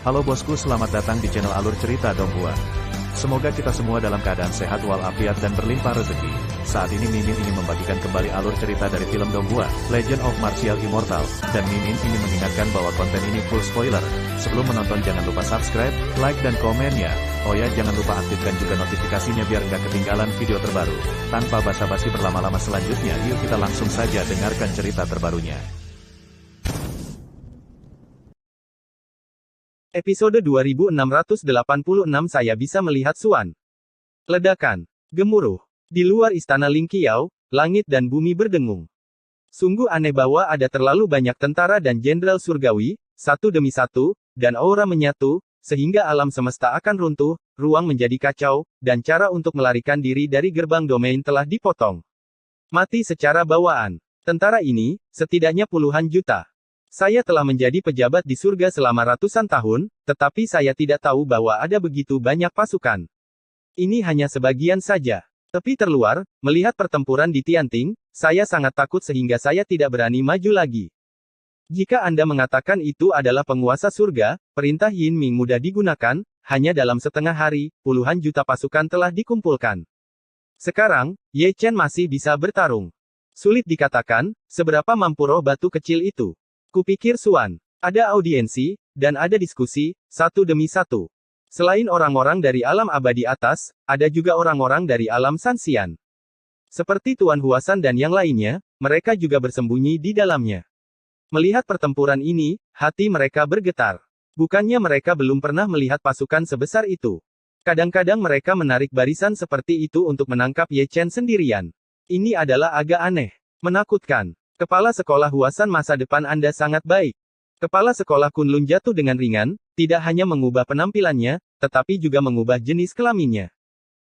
Halo bosku, selamat datang di channel Alur Cerita Donghua. Semoga kita semua dalam keadaan sehat walafiat dan berlimpah rezeki. Saat ini Mimin ingin membagikan kembali alur cerita dari film Donghua, Legend of Martial Immortal, dan Mimin ingin mengingatkan bahwa konten ini full spoiler. Sebelum menonton jangan lupa subscribe, like dan komen ya. Oh ya, jangan lupa aktifkan juga notifikasinya biar nggak ketinggalan video terbaru. Tanpa basa-basi berlama-lama selanjutnya, yuk kita langsung saja dengarkan cerita terbarunya. Episode 2686 Saya bisa melihat Suan. Ledakan. Gemuruh. Di luar istana Ling Qiao, langit dan bumi berdengung. Sungguh aneh bahwa ada terlalu banyak tentara dan jenderal surgawi, satu demi satu, dan aura menyatu, sehingga alam semesta akan runtuh, ruang menjadi kacau, dan cara untuk melarikan diri dari gerbang domain telah dipotong. Mati secara bawaan. Tentara ini, setidaknya puluhan juta. Saya telah menjadi pejabat di surga selama ratusan tahun, tetapi saya tidak tahu bahwa ada begitu banyak pasukan. Ini hanya sebagian saja. Tepi terluar, melihat pertempuran di Tianting, saya sangat takut sehingga saya tidak berani maju lagi. Jika Anda mengatakan itu adalah penguasa surga, perintah Yin Ming mudah digunakan, hanya dalam setengah hari, puluhan juta pasukan telah dikumpulkan. Sekarang, Ye Chen masih bisa bertarung. Sulit dikatakan, seberapa mampu roh batu kecil itu. Kupikir Suan. Ada audiensi, dan ada diskusi, satu demi satu. Selain orang-orang dari alam abadi atas, ada juga orang-orang dari alam Sanxian. Seperti Tuan Huasan dan yang lainnya, mereka juga bersembunyi di dalamnya. Melihat pertempuran ini, hati mereka bergetar. Bukannya mereka belum pernah melihat pasukan sebesar itu. Kadang-kadang mereka menarik barisan seperti itu untuk menangkap Ye Chen sendirian. Ini adalah agak aneh. Menakutkan. Kepala sekolah Huasan, masa depan Anda sangat baik. Kepala sekolah Kunlun jatuh dengan ringan, tidak hanya mengubah penampilannya, tetapi juga mengubah jenis kelaminnya.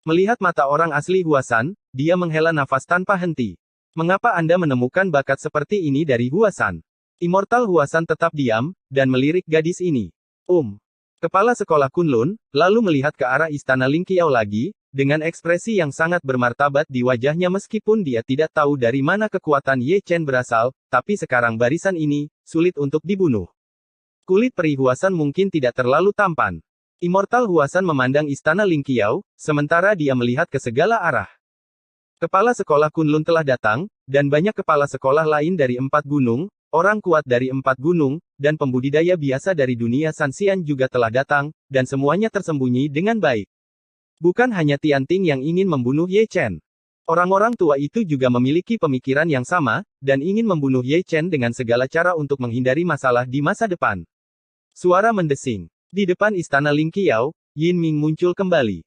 Melihat mata orang asli Huasan, dia menghela nafas tanpa henti. Mengapa Anda menemukan bakat seperti ini dari Huasan? Immortal Huasan tetap diam, dan melirik gadis ini. Kepala sekolah Kunlun, lalu melihat ke arah istana Ling Qiao lagi, dengan ekspresi yang sangat bermartabat di wajahnya meskipun dia tidak tahu dari mana kekuatan Ye Chen berasal, tapi sekarang barisan ini, sulit untuk dibunuh. Kulit peri Huasan mungkin tidak terlalu tampan. Immortal Huasan memandang istana Ling Qiao, sementara dia melihat ke segala arah. Kepala sekolah Kunlun telah datang, dan banyak kepala sekolah lain dari 4 gunung, orang kuat dari 4 gunung, dan pembudidaya biasa dari dunia Sanxian juga telah datang, dan semuanya tersembunyi dengan baik. Bukan hanya Tianting yang ingin membunuh Ye Chen. Orang-orang tua itu juga memiliki pemikiran yang sama, dan ingin membunuh Ye Chen dengan segala cara untuk menghindari masalah di masa depan. Suara mendesing. Di depan istana Ling Qiao, Yin Ming muncul kembali.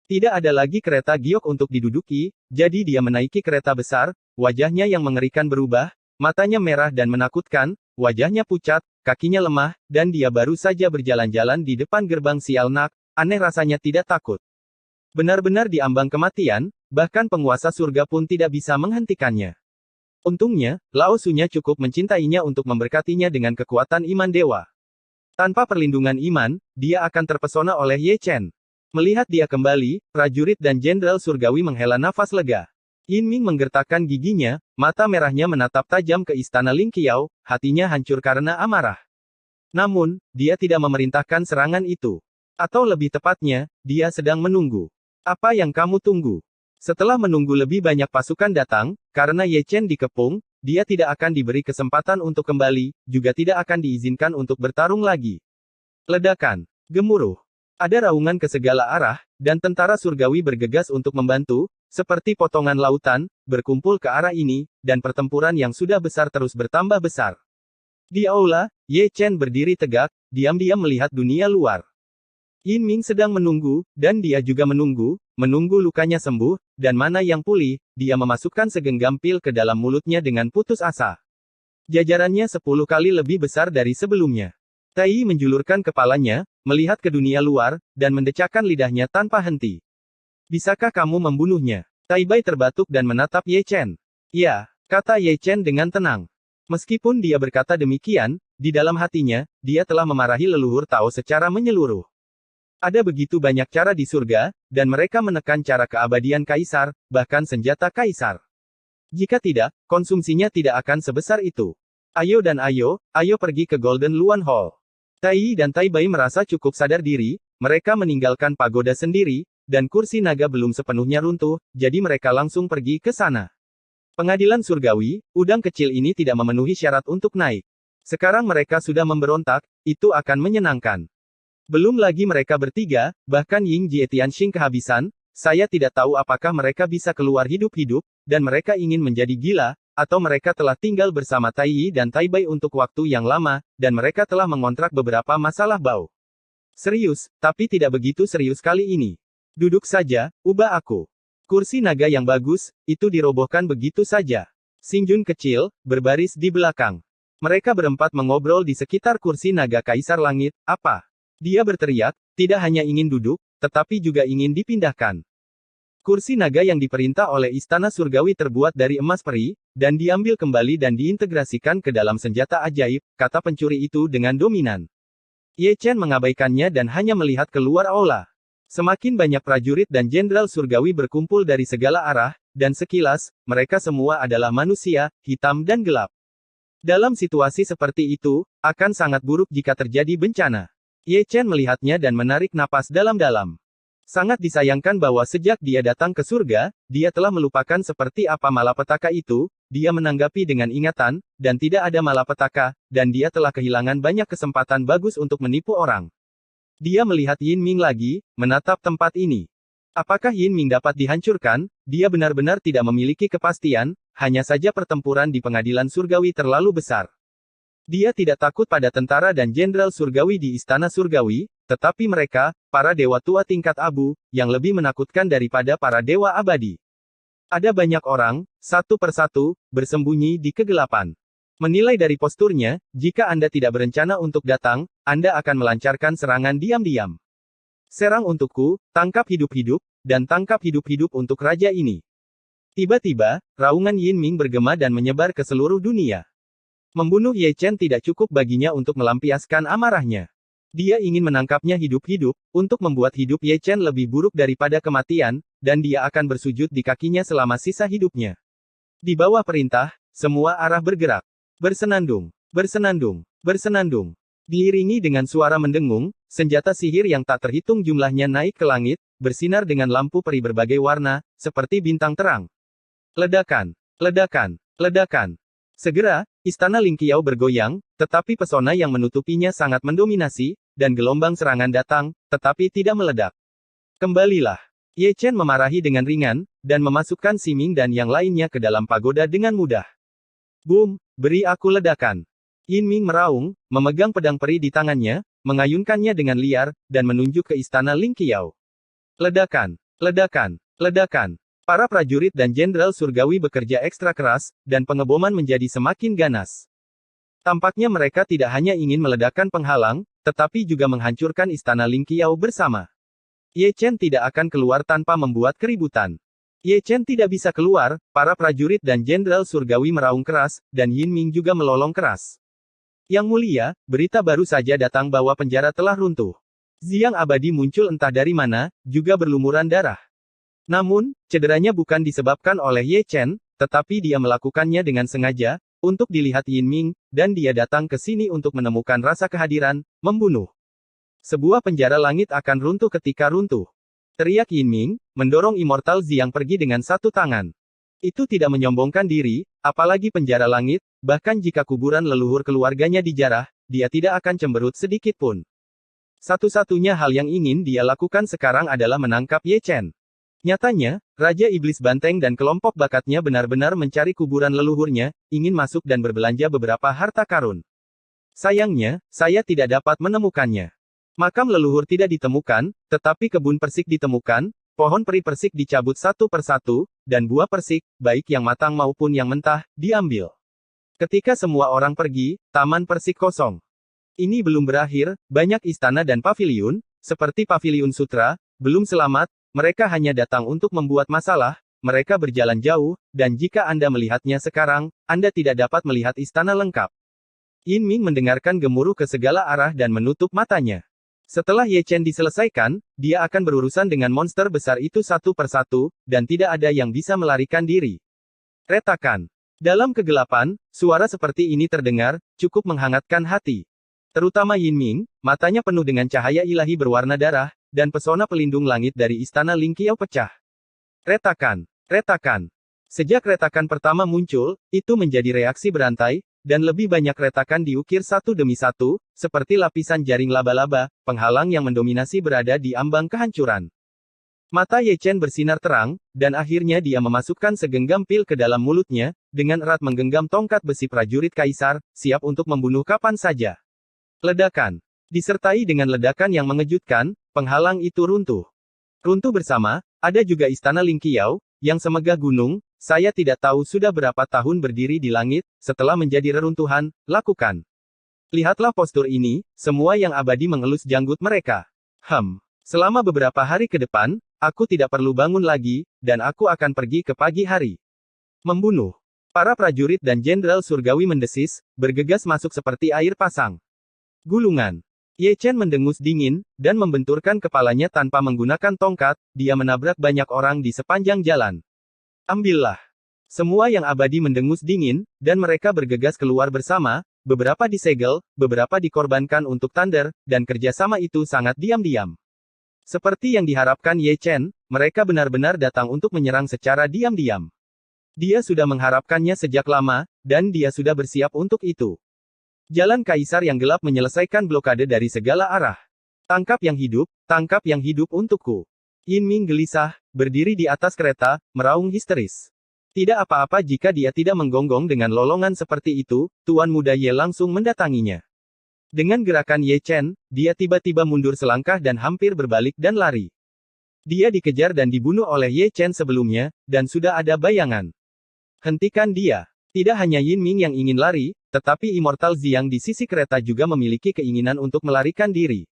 Tidak ada lagi kereta giok untuk diduduki, jadi dia menaiki kereta besar, wajahnya yang mengerikan berubah, matanya merah dan menakutkan, wajahnya pucat, kakinya lemah, dan dia baru saja berjalan-jalan di depan gerbang Sialnak, aneh rasanya tidak takut. Benar-benar diambang kematian, bahkan penguasa surga pun tidak bisa menghentikannya. Untungnya, Lao Sunya cukup mencintainya untuk memberkatinya dengan kekuatan iman dewa. Tanpa perlindungan iman, dia akan terpesona oleh Ye Chen. Melihat dia kembali, prajurit dan jenderal surgawi menghela nafas lega. Yin Ming menggertakkan giginya, mata merahnya menatap tajam ke istana Ling Qiao, hatinya hancur karena amarah. Namun, dia tidak memerintahkan serangan itu. Atau lebih tepatnya, dia sedang menunggu. Apa yang kamu tunggu? Setelah menunggu lebih banyak pasukan datang, karena Ye Chen dikepung, dia tidak akan diberi kesempatan untuk kembali, juga tidak akan diizinkan untuk bertarung lagi. Ledakan. Gemuruh. Ada raungan ke segala arah, dan tentara surgawi bergegas untuk membantu, seperti potongan lautan, berkumpul ke arah ini, dan pertempuran yang sudah besar terus bertambah besar. Di aula, Ye Chen berdiri tegak, diam-diam melihat dunia luar. Yin Ming sedang menunggu, dan dia juga menunggu lukanya sembuh, dan mana yang pulih, dia memasukkan segenggam pil ke dalam mulutnya dengan putus asa. Jajarannya 10 kali lebih besar dari sebelumnya. Tai menjulurkan kepalanya, melihat ke dunia luar, dan mendecakkan lidahnya tanpa henti. Bisakah kamu membunuhnya? Tai Bai terbatuk dan menatap Ye Chen. Ya, kata Ye Chen dengan tenang. Meskipun dia berkata demikian, di dalam hatinya, dia telah memarahi leluhur Tao secara menyeluruh. Ada begitu banyak cara di surga, dan mereka menekan cara keabadian kaisar, bahkan senjata kaisar. Jika tidak, konsumsinya tidak akan sebesar itu. Ayo dan ayo pergi ke Golden Luan Hall. Tai Yi dan Tai Bai merasa cukup sadar diri, mereka meninggalkan pagoda sendiri, dan kursi naga belum sepenuhnya runtuh, jadi mereka langsung pergi ke sana. Pengadilan surgawi, udang kecil ini tidak memenuhi syarat untuk naik. Sekarang mereka sudah memberontak, itu akan menyenangkan. Belum lagi mereka bertiga, bahkan Ying Jie Tianxing kehabisan, saya tidak tahu apakah mereka bisa keluar hidup-hidup, dan mereka ingin menjadi gila, atau mereka telah tinggal bersama Tai Yi dan Tai Bai untuk waktu yang lama, dan mereka telah mengontrak beberapa masalah bau. Serius, tapi tidak begitu serius kali ini. Duduk saja, ubah aku. Kursi naga yang bagus, itu dirobohkan begitu saja. Xing Jun kecil, berbaris di belakang. Mereka berempat mengobrol di sekitar kursi naga Kaisar Langit, apa? Dia berteriak, tidak hanya ingin duduk, tetapi juga ingin dipindahkan. Kursi naga yang diperintah oleh Istana Surgawi terbuat dari emas peri, dan diambil kembali dan diintegrasikan ke dalam senjata ajaib, kata pencuri itu dengan dominan. Ye Chen mengabaikannya dan hanya melihat keluar aula. Semakin banyak prajurit dan jenderal surgawi berkumpul dari segala arah, dan sekilas, mereka semua adalah manusia, hitam dan gelap. Dalam situasi seperti itu, akan sangat buruk jika terjadi bencana. Ye Chen melihatnya dan menarik napas dalam-dalam. Sangat disayangkan bahwa sejak dia datang ke surga, dia telah melupakan seperti apa malapetaka itu, dia menanggapi dengan ingatan, dan tidak ada malapetaka, dan dia telah kehilangan banyak kesempatan bagus untuk menipu orang. Dia melihat Yin Ming lagi, menatap tempat ini. Apakah Yin Ming dapat dihancurkan? Dia benar-benar tidak memiliki kepastian, hanya saja pertempuran di pengadilan surgawi terlalu besar. Dia tidak takut pada tentara dan jenderal surgawi di Istana Surgawi, tetapi mereka, para dewa tua tingkat abu, yang lebih menakutkan daripada para dewa abadi. Ada banyak orang, satu persatu, bersembunyi di kegelapan. Menilai dari posturnya, jika Anda tidak berencana untuk datang, Anda akan melancarkan serangan diam-diam. Serang untukku, tangkap hidup-hidup, dan tangkap hidup-hidup untuk raja ini. Tiba-tiba, raungan Yin Ming bergema dan menyebar ke seluruh dunia. Membunuh Ye Chen tidak cukup baginya untuk melampiaskan amarahnya. Dia ingin menangkapnya hidup-hidup, untuk membuat hidup Ye Chen lebih buruk daripada kematian, dan dia akan bersujud di kakinya selama sisa hidupnya. Di bawah perintah, semua arah bergerak. Bersenandung, bersenandung, bersenandung. Diiringi dengan suara mendengung, senjata sihir yang tak terhitung jumlahnya naik ke langit, bersinar dengan lampu peri berbagai warna, seperti bintang terang. Ledakan, ledakan, ledakan. Segera, Istana Lingqiao bergoyang, tetapi pesona yang menutupinya sangat mendominasi, dan gelombang serangan datang, tetapi tidak meledak. Kembalilah. Ye Chen memarahi dengan ringan, dan memasukkan Si Ming dan yang lainnya ke dalam pagoda dengan mudah. Boom, beri aku ledakan. Yin Ming meraung, memegang pedang peri di tangannya, mengayunkannya dengan liar, dan menunjuk ke Istana Lingqiao. Ledakan, ledakan, ledakan. Para prajurit dan jenderal surgawi bekerja ekstra keras, dan pengeboman menjadi semakin ganas. Tampaknya mereka tidak hanya ingin meledakkan penghalang, tetapi juga menghancurkan Istana Lingqiao bersama. Ye Chen tidak akan keluar tanpa membuat keributan. Ye Chen tidak bisa keluar, para prajurit dan jenderal surgawi meraung keras, dan Yin Ming juga melolong keras. Yang mulia, berita baru saja datang bahwa penjara telah runtuh. Xiang abadi muncul entah dari mana, juga berlumuran darah. Namun, cederanya bukan disebabkan oleh Ye Chen, tetapi dia melakukannya dengan sengaja, untuk dilihat Yin Ming, dan dia datang ke sini untuk menemukan rasa kehadiran, membunuh. Sebuah penjara langit akan runtuh ketika runtuh. Teriak Yin Ming, mendorong Immortal Xiang pergi dengan satu tangan. Itu tidak menyombongkan diri, apalagi penjara langit, bahkan jika kuburan leluhur keluarganya dijarah, dia tidak akan cemberut sedikit pun. Satu-satunya hal yang ingin dia lakukan sekarang adalah menangkap Ye Chen. Nyatanya, Raja Iblis Banteng dan kelompok bakatnya benar-benar mencari kuburan leluhurnya, ingin masuk dan berbelanja beberapa harta karun. Sayangnya, saya tidak dapat menemukannya. Makam leluhur tidak ditemukan, tetapi kebun persik ditemukan, pohon peri persik dicabut satu persatu, dan buah persik, baik yang matang maupun yang mentah, diambil. Ketika semua orang pergi, taman persik kosong. Ini belum berakhir, banyak istana dan paviliun, seperti Paviliun Sutra, belum selamat. Mereka hanya datang untuk membuat masalah, mereka berjalan jauh, dan jika Anda melihatnya sekarang, Anda tidak dapat melihat istana lengkap. Yin Ming mendengarkan gemuruh ke segala arah dan menutup matanya. Setelah Ye Chen diselesaikan, dia akan berurusan dengan monster besar itu satu persatu, dan tidak ada yang bisa melarikan diri. Retakan. Dalam kegelapan, suara seperti ini terdengar, cukup menghangatkan hati. Terutama Yin Ming, matanya penuh dengan cahaya ilahi berwarna darah, dan pesona pelindung langit dari istana Ling Qiao pecah. Retakan, retakan. Sejak retakan pertama muncul, itu menjadi reaksi berantai, dan lebih banyak retakan diukir satu demi satu, seperti lapisan jaring laba-laba, penghalang yang mendominasi berada di ambang kehancuran. Mata Ye Chen bersinar terang, dan akhirnya dia memasukkan segenggam pil ke dalam mulutnya, dengan erat menggenggam tongkat besi prajurit kaisar, siap untuk membunuh kapan saja. Ledakan. Disertai dengan ledakan yang mengejutkan, penghalang itu runtuh. Runtuh bersama, ada juga istana Ling Qiao, yang semegah gunung, saya tidak tahu sudah berapa tahun berdiri di langit, setelah menjadi reruntuhan, lakukan. Lihatlah postur ini, semua yang abadi mengelus janggut mereka. Selama beberapa hari ke depan, aku tidak perlu bangun lagi, dan aku akan pergi ke pagi hari. Membunuh. Para prajurit dan jenderal surgawi mendesis, bergegas masuk seperti air pasang. Gulungan. Ye Chen mendengus dingin, dan membenturkan kepalanya tanpa menggunakan tongkat, dia menabrak banyak orang di sepanjang jalan. Ambillah. Semua yang abadi mendengus dingin, dan mereka bergegas keluar bersama, beberapa disegel, beberapa dikorbankan untuk Thunder, dan kerjasama itu sangat diam-diam. Seperti yang diharapkan Ye Chen, mereka benar-benar datang untuk menyerang secara diam-diam. Dia sudah mengharapkannya sejak lama, dan dia sudah bersiap untuk itu. Jalan Kaisar yang gelap menyelesaikan blokade dari segala arah. Tangkap yang hidup untukku. Yin Ming gelisah, berdiri di atas kereta, meraung histeris. Tidak apa-apa jika dia tidak menggonggong dengan lolongan seperti itu, Tuan Muda Ye langsung mendatanginya. Dengan gerakan Ye Chen, dia tiba-tiba mundur selangkah dan hampir berbalik dan lari. Dia dikejar dan dibunuh oleh Ye Chen sebelumnya, dan sudah ada bayangan. Hentikan dia. Tidak hanya Yin Ming yang ingin lari, tetapi Immortal Xiang di sisi kereta juga memiliki keinginan untuk melarikan diri.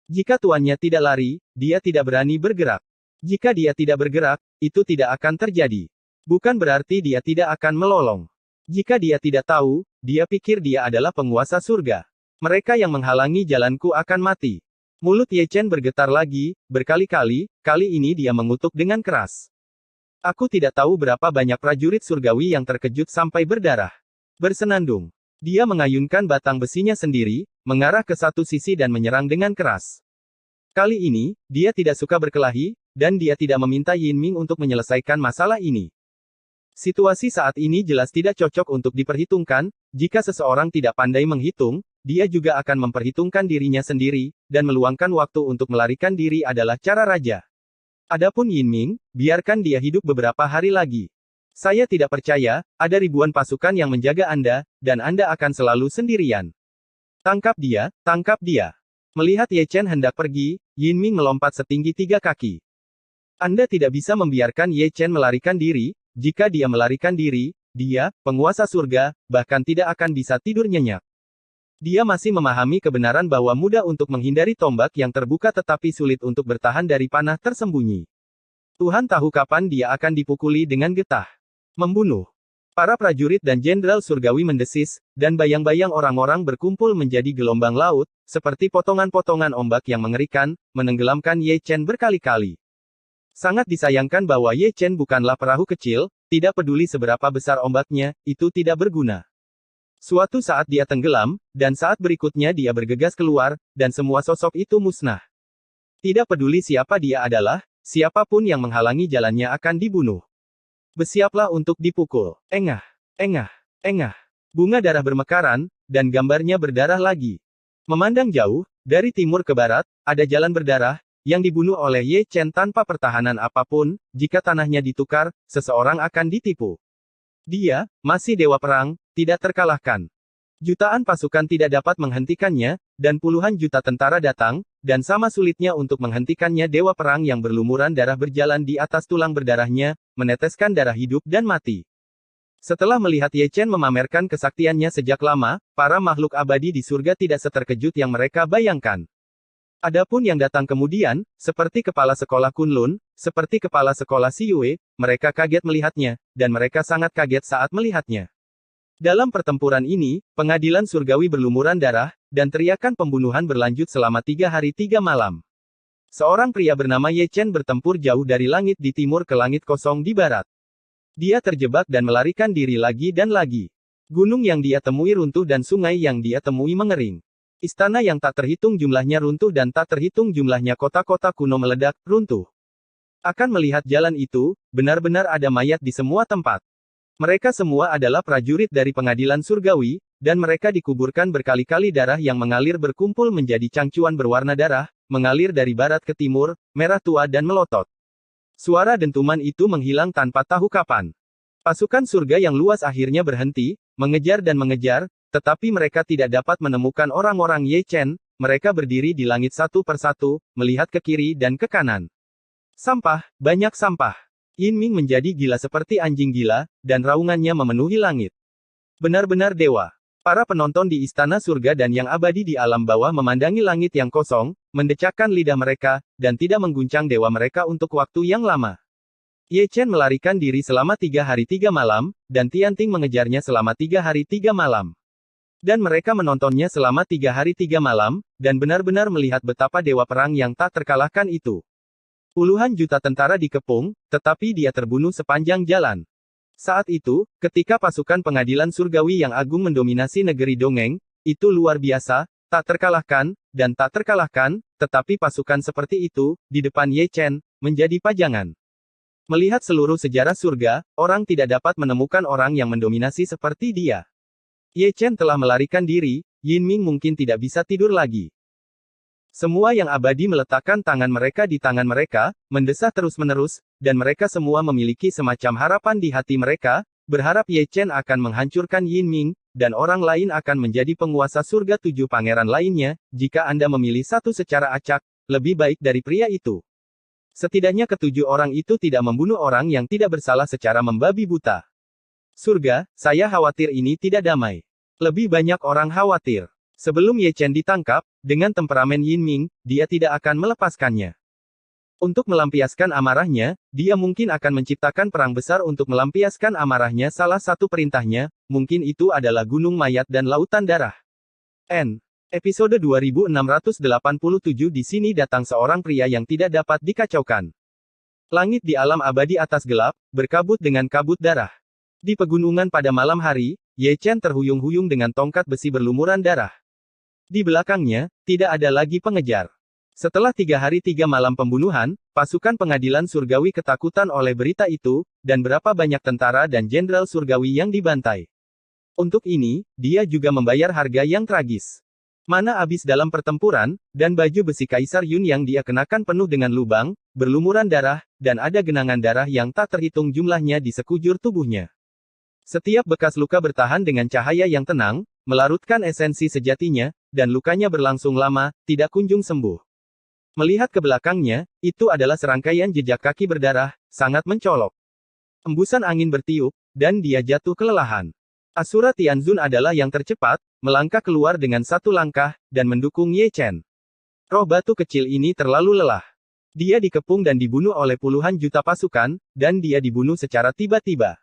Jika tuannya tidak lari, dia tidak berani bergerak. Jika dia tidak bergerak, itu tidak akan terjadi. Bukan berarti dia tidak akan melolong. Jika dia tidak tahu, dia pikir dia adalah penguasa surga. Mereka yang menghalangi jalanku akan mati. Mulut Ye Chen bergetar lagi, berkali-kali, kali ini dia mengutuk dengan keras. Aku tidak tahu berapa banyak prajurit surgawi yang terkejut sampai berdarah. Bersenandung. Dia mengayunkan batang besinya sendiri, mengarah ke satu sisi dan menyerang dengan keras. Kali ini, dia tidak suka berkelahi, dan dia tidak meminta Yin Ming untuk menyelesaikan masalah ini. Situasi saat ini jelas tidak cocok untuk diperhitungkan, jika seseorang tidak pandai menghitung, dia juga akan memperhitungkan dirinya sendiri, dan meluangkan waktu untuk melarikan diri adalah cara raja. Adapun Yin Ming, biarkan dia hidup beberapa hari lagi. Saya tidak percaya, ada ribuan pasukan yang menjaga Anda, dan Anda akan selalu sendirian. Tangkap dia, tangkap dia. Melihat Ye Chen hendak pergi, Yin Ming melompat setinggi 3 kaki. Anda tidak bisa membiarkan Ye Chen melarikan diri, jika dia melarikan diri, dia, penguasa surga, bahkan tidak akan bisa tidur nyenyak. Dia masih memahami kebenaran bahwa mudah untuk menghindari tombak yang terbuka tetapi sulit untuk bertahan dari panah tersembunyi. Tuhan tahu kapan dia akan dipukuli dengan getah. Membunuh. Para prajurit dan jenderal surgawi mendesis, dan bayang-bayang orang-orang berkumpul menjadi gelombang laut, seperti potongan-potongan ombak yang mengerikan, menenggelamkan Ye Chen berkali-kali. Sangat disayangkan bahwa Ye Chen bukanlah perahu kecil, tidak peduli seberapa besar ombaknya, itu tidak berguna. Suatu saat dia tenggelam, dan saat berikutnya dia bergegas keluar, dan semua sosok itu musnah. Tidak peduli siapa dia adalah, siapapun yang menghalangi jalannya akan dibunuh. Bersiaplah untuk dipukul. Engah, engah, engah. Bunga darah bermekaran, dan gambarnya berdarah lagi. Memandang jauh, dari timur ke barat, ada jalan berdarah, yang dibunuh oleh Ye Chen tanpa pertahanan apapun, jika tanahnya ditukar, seseorang akan ditipu. Dia, masih dewa perang, tidak terkalahkan. Jutaan pasukan tidak dapat menghentikannya, dan puluhan juta tentara datang, dan sama sulitnya untuk menghentikannya dewa perang yang berlumuran darah berjalan di atas tulang berdarahnya, meneteskan darah hidup dan mati. Setelah melihat Ye Chen memamerkan kesaktiannya sejak lama, para makhluk abadi di surga tidak seterkejut yang mereka bayangkan. Adapun yang datang kemudian, seperti kepala sekolah Kunlun, seperti kepala sekolah Siyue, mereka kaget melihatnya, dan mereka sangat kaget saat melihatnya. Dalam pertempuran ini, pengadilan surgawi berlumuran darah, dan teriakan pembunuhan berlanjut selama 3 hari 3 malam. Seorang pria bernama Ye Chen bertempur jauh dari langit di timur ke langit kosong di barat. Dia terjebak dan melarikan diri lagi dan lagi. Gunung yang dia temui runtuh dan sungai yang dia temui mengering. Istana yang tak terhitung jumlahnya runtuh dan tak terhitung jumlahnya kota-kota kuno meledak, runtuh. Akan melihat jalan itu, benar-benar ada mayat di semua tempat. Mereka semua adalah prajurit dari pengadilan surgawi, dan mereka dikuburkan berkali-kali darah yang mengalir berkumpul menjadi cangcuan berwarna darah, mengalir dari barat ke timur, merah tua dan melotot. Suara dentuman itu menghilang tanpa tahu kapan. Pasukan surga yang luas akhirnya berhenti, mengejar dan mengejar, tetapi mereka tidak dapat menemukan orang-orang Ye Chen. Mereka berdiri di langit satu persatu, melihat ke kiri dan ke kanan. Sampah, banyak sampah. Yin Ming menjadi gila seperti anjing gila, dan raungannya memenuhi langit. Benar-benar dewa. Para penonton di istana surga dan yang abadi di alam bawah memandangi langit yang kosong, mendecakkan lidah mereka, dan tidak mengguncang dewa mereka untuk waktu yang lama. Ye Chen melarikan diri selama 3 hari 3 malam, dan Tianting mengejarnya selama 3 hari 3 malam. Dan mereka menontonnya selama 3 hari 3 malam, dan benar-benar melihat betapa dewa perang yang tak terkalahkan itu. Puluhan juta tentara dikepung, tetapi dia terbunuh sepanjang jalan. Saat itu, ketika pasukan pengadilan surgawi yang agung mendominasi negeri dongeng, itu luar biasa, tak terkalahkan, dan tak terkalahkan, tetapi pasukan seperti itu, di depan Ye Chen, menjadi pajangan. Melihat seluruh sejarah surga, orang tidak dapat menemukan orang yang mendominasi seperti dia. Ye Chen telah melarikan diri, Yin Ming mungkin tidak bisa tidur lagi. Semua yang abadi meletakkan tangan mereka di tangan mereka, mendesah terus-menerus, dan mereka semua memiliki semacam harapan di hati mereka, berharap Ye Chen akan menghancurkan Yin Ming, dan orang lain akan menjadi penguasa surga 7 pangeran lainnya. Jika Anda memilih satu secara acak, lebih baik dari pria itu. Setidaknya ketujuh orang itu tidak membunuh orang yang tidak bersalah secara membabi buta. Surga, saya khawatir ini tidak damai. Lebih banyak orang khawatir. Sebelum Ye Chen ditangkap, dengan temperamen Yin Ming, dia tidak akan melepaskannya. Untuk melampiaskan amarahnya, dia mungkin akan menciptakan perang besar untuk melampiaskan amarahnya. Salah satu perintahnya, mungkin itu adalah gunung mayat dan lautan darah. Episode 2687 di sini datang seorang pria yang tidak dapat dikacaukan. Langit di alam abadi atas gelap, berkabut dengan kabut darah. Di pegunungan pada malam hari, Ye Chen terhuyung-huyung dengan tongkat besi berlumuran darah. Di belakangnya, tidak ada lagi pengejar. Setelah 3 hari 3 malam pembunuhan, pasukan pengadilan surgawi ketakutan oleh berita itu, dan berapa banyak tentara dan jenderal surgawi yang dibantai. Untuk ini, dia juga membayar harga yang tragis. Mana habis dalam pertempuran, dan baju besi Kaisar Yun yang dia kenakan penuh dengan lubang, berlumuran darah, dan ada genangan darah yang tak terhitung jumlahnya di sekujur tubuhnya. Setiap bekas luka bertahan dengan cahaya yang tenang, melarutkan esensi sejatinya, dan lukanya berlangsung lama, tidak kunjung sembuh. Melihat ke belakangnya, itu adalah serangkaian jejak kaki berdarah, sangat mencolok. Embusan angin bertiup, dan dia jatuh kelelahan. Asura Tianzun adalah yang tercepat, melangkah keluar dengan satu langkah, dan mendukung Ye Chen. Roh batu kecil ini terlalu lelah. Dia dikepung dan dibunuh oleh puluhan juta pasukan, dan dia dibunuh secara tiba-tiba.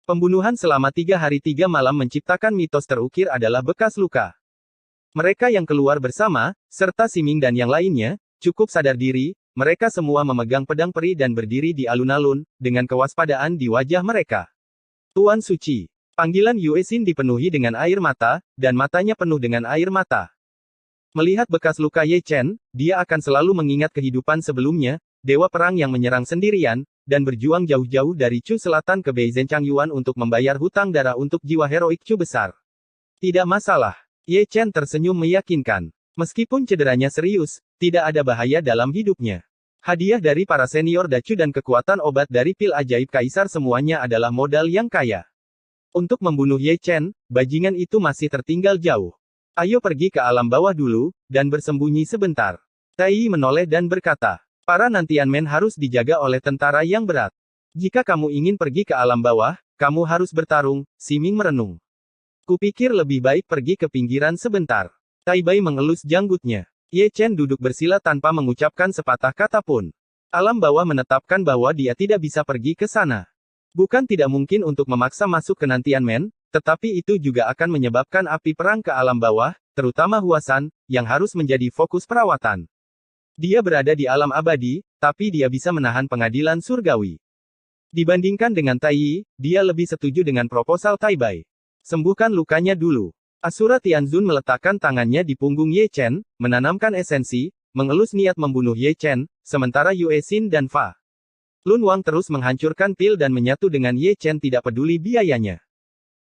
Pembunuhan selama 3 hari 3 malam menciptakan mitos terukir adalah bekas luka. Mereka yang keluar bersama, serta Siming dan yang lainnya, cukup sadar diri, mereka semua memegang pedang peri dan berdiri di alun-alun, dengan kewaspadaan di wajah mereka. Tuan Suci. Panggilan Yue Xin dipenuhi dengan air mata, dan matanya penuh dengan air mata. Melihat bekas luka Ye Chen, dia akan selalu mengingat kehidupan sebelumnya, dewa perang yang menyerang sendirian, dan berjuang jauh-jauh dari Chu Selatan ke Beizhen Changyuan untuk membayar hutang darah untuk jiwa heroik Chu besar. Tidak masalah. Ye Chen tersenyum meyakinkan. Meskipun cederanya serius, tidak ada bahaya dalam hidupnya. Hadiah dari para senior Dacu dan kekuatan obat dari pil ajaib Kaisar semuanya adalah modal yang kaya. Untuk membunuh Ye Chen, bajingan itu masih tertinggal jauh. Ayo pergi ke alam bawah dulu, dan bersembunyi sebentar. Tai Yi menoleh dan berkata, para Nantianmen harus dijaga oleh tentara yang berat. Jika kamu ingin pergi ke alam bawah, kamu harus bertarung. Siming merenung. Kupikir lebih baik pergi ke pinggiran sebentar. Tai Bai mengelus janggutnya. Ye Chen duduk bersila tanpa mengucapkan sepatah kata pun. Alam bawah menetapkan bahwa dia tidak bisa pergi ke sana. Bukan tidak mungkin untuk memaksa masuk ke Nantianmen, tetapi itu juga akan menyebabkan api perang ke alam bawah, terutama Huasan, yang harus menjadi fokus perawatan. Dia berada di alam abadi, tapi dia bisa menahan pengadilan surgawi. Dibandingkan dengan Tai Yi, dia lebih setuju dengan proposal Tai Bai. Sembuhkan lukanya dulu. Asura Tianzun meletakkan tangannya di punggung Ye Chen, menanamkan esensi, mengelus niat membunuh Ye Chen, sementara Yue Xin dan Fa Lun Wang terus menghancurkan pil dan menyatu dengan Ye Chen tidak peduli biayanya.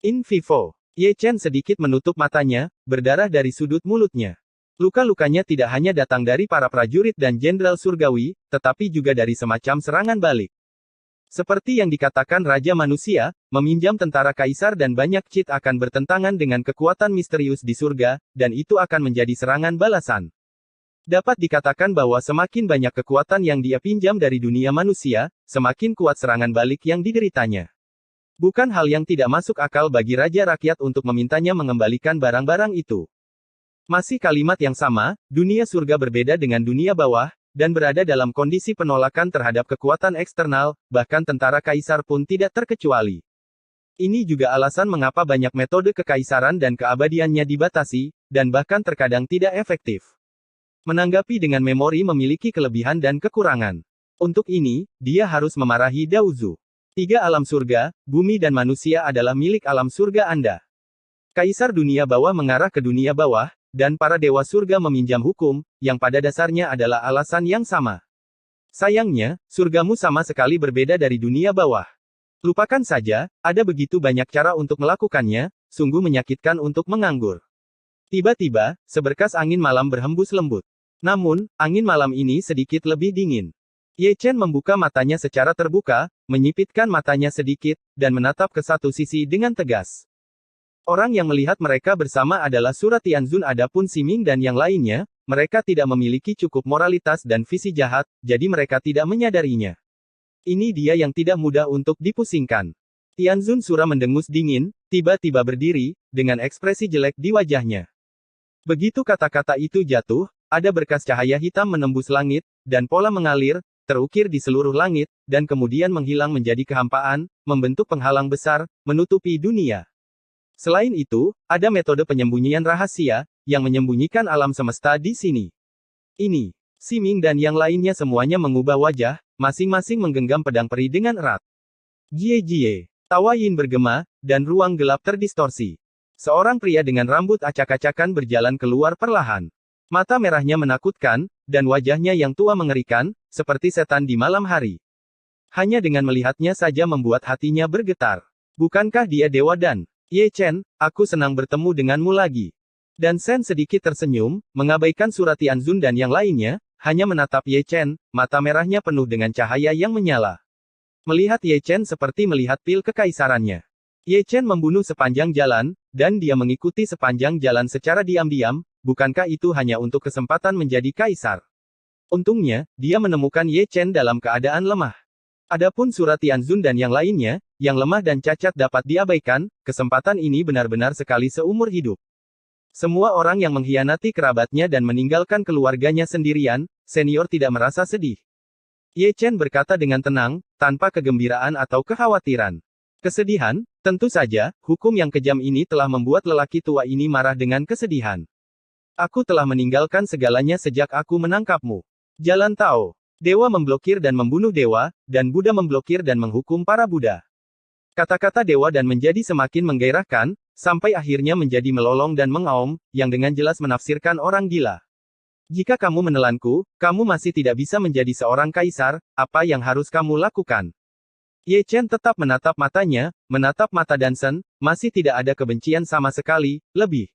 In vivo, Ye Chen sedikit menutup matanya, berdarah dari sudut mulutnya. Luka-lukanya tidak hanya datang dari para prajurit dan jenderal surgawi, tetapi juga dari semacam serangan balik. Seperti yang dikatakan Raja Manusia, meminjam tentara kaisar dan banyak cheat akan bertentangan dengan kekuatan misterius di surga, dan itu akan menjadi serangan balasan. Dapat dikatakan bahwa semakin banyak kekuatan yang dia pinjam dari dunia manusia, semakin kuat serangan balik yang dideritanya. Bukan hal yang tidak masuk akal bagi Raja Rakyat untuk memintanya mengembalikan barang-barang itu. Masih kalimat yang sama, dunia surga berbeda dengan dunia bawah, dan berada dalam kondisi penolakan terhadap kekuatan eksternal, bahkan tentara kaisar pun tidak terkecuali. Ini juga alasan mengapa banyak metode kekaisaran dan keabadiannya dibatasi, dan bahkan terkadang tidak efektif. Menanggapi dengan memori memiliki kelebihan dan kekurangan. Untuk ini, dia harus memarahi Daozu. 3 alam surga, bumi dan manusia adalah milik alam surga Anda. Kaisar dunia bawah mengarah ke dunia bawah, dan para dewa surga meminjam hukum, yang pada dasarnya adalah alasan yang sama. Sayangnya, surgamu sama sekali berbeda dari dunia bawah. Lupakan saja, ada begitu banyak cara untuk melakukannya, sungguh menyakitkan untuk menganggur. Tiba-tiba, seberkas angin malam berhembus lembut. Namun, angin malam ini sedikit lebih dingin. Ye Chen membuka matanya secara terbuka, menyipitkan matanya sedikit, dan menatap ke satu sisi dengan tegas. Orang yang melihat mereka bersama adalah Sura Tianzun, adapun Siming dan yang lainnya, mereka tidak memiliki cukup moralitas dan visi jahat, jadi mereka tidak menyadarinya. Ini dia yang tidak mudah untuk dipusingkan. Tianzun Sura mendengus dingin, tiba-tiba berdiri, dengan ekspresi jelek di wajahnya. Begitu kata-kata itu jatuh, ada berkas cahaya hitam menembus langit, dan pola mengalir, terukir di seluruh langit, dan kemudian menghilang menjadi kehampaan, membentuk penghalang besar, menutupi dunia. Selain itu, ada metode penyembunyian rahasia, yang menyembunyikan alam semesta di sini. Ini, Siming dan yang lainnya semuanya mengubah wajah, masing-masing menggenggam pedang peri dengan erat. Jie, tawa Yin bergema, dan ruang gelap terdistorsi. Seorang pria dengan rambut acak-acakan berjalan keluar perlahan. Mata merahnya menakutkan, dan wajahnya yang tua mengerikan, seperti setan di malam hari. Hanya dengan melihatnya saja membuat hatinya bergetar. Bukankah dia dewa dan... Ye Chen, aku senang bertemu denganmu lagi. Dan Sen sedikit tersenyum, mengabaikan Sura Tianzun dan yang lainnya, hanya menatap Ye Chen, mata merahnya penuh dengan cahaya yang menyala. Melihat Ye Chen seperti melihat pil kekaisarannya. Ye Chen membunuh sepanjang jalan, dan dia mengikuti sepanjang jalan secara diam-diam, bukankah itu hanya untuk kesempatan menjadi kaisar? Untungnya, dia menemukan Ye Chen dalam keadaan lemah. Adapun Sura Tianzun dan yang lainnya, yang lemah dan cacat dapat diabaikan, kesempatan ini benar-benar sekali seumur hidup. Semua orang yang mengkhianati kerabatnya dan meninggalkan keluarganya sendirian, senior tidak merasa sedih. Ye Chen berkata dengan tenang, tanpa kegembiraan atau kekhawatiran. Kesedihan, tentu saja, hukum yang kejam ini telah membuat lelaki tua ini marah dengan kesedihan. Aku telah meninggalkan segalanya sejak aku menangkapmu. Jalan Tao. Dewa memblokir dan membunuh dewa, dan Buddha memblokir dan menghukum para Buddha. Kata-kata dewa dan menjadi semakin menggairahkan, sampai akhirnya menjadi melolong dan mengaum, yang dengan jelas menafsirkan orang gila. Jika kamu menelanku, kamu masih tidak bisa menjadi seorang kaisar, apa yang harus kamu lakukan? Ye Chen tetap menatap matanya, menatap mata Dansen, masih tidak ada kebencian sama sekali, lebih.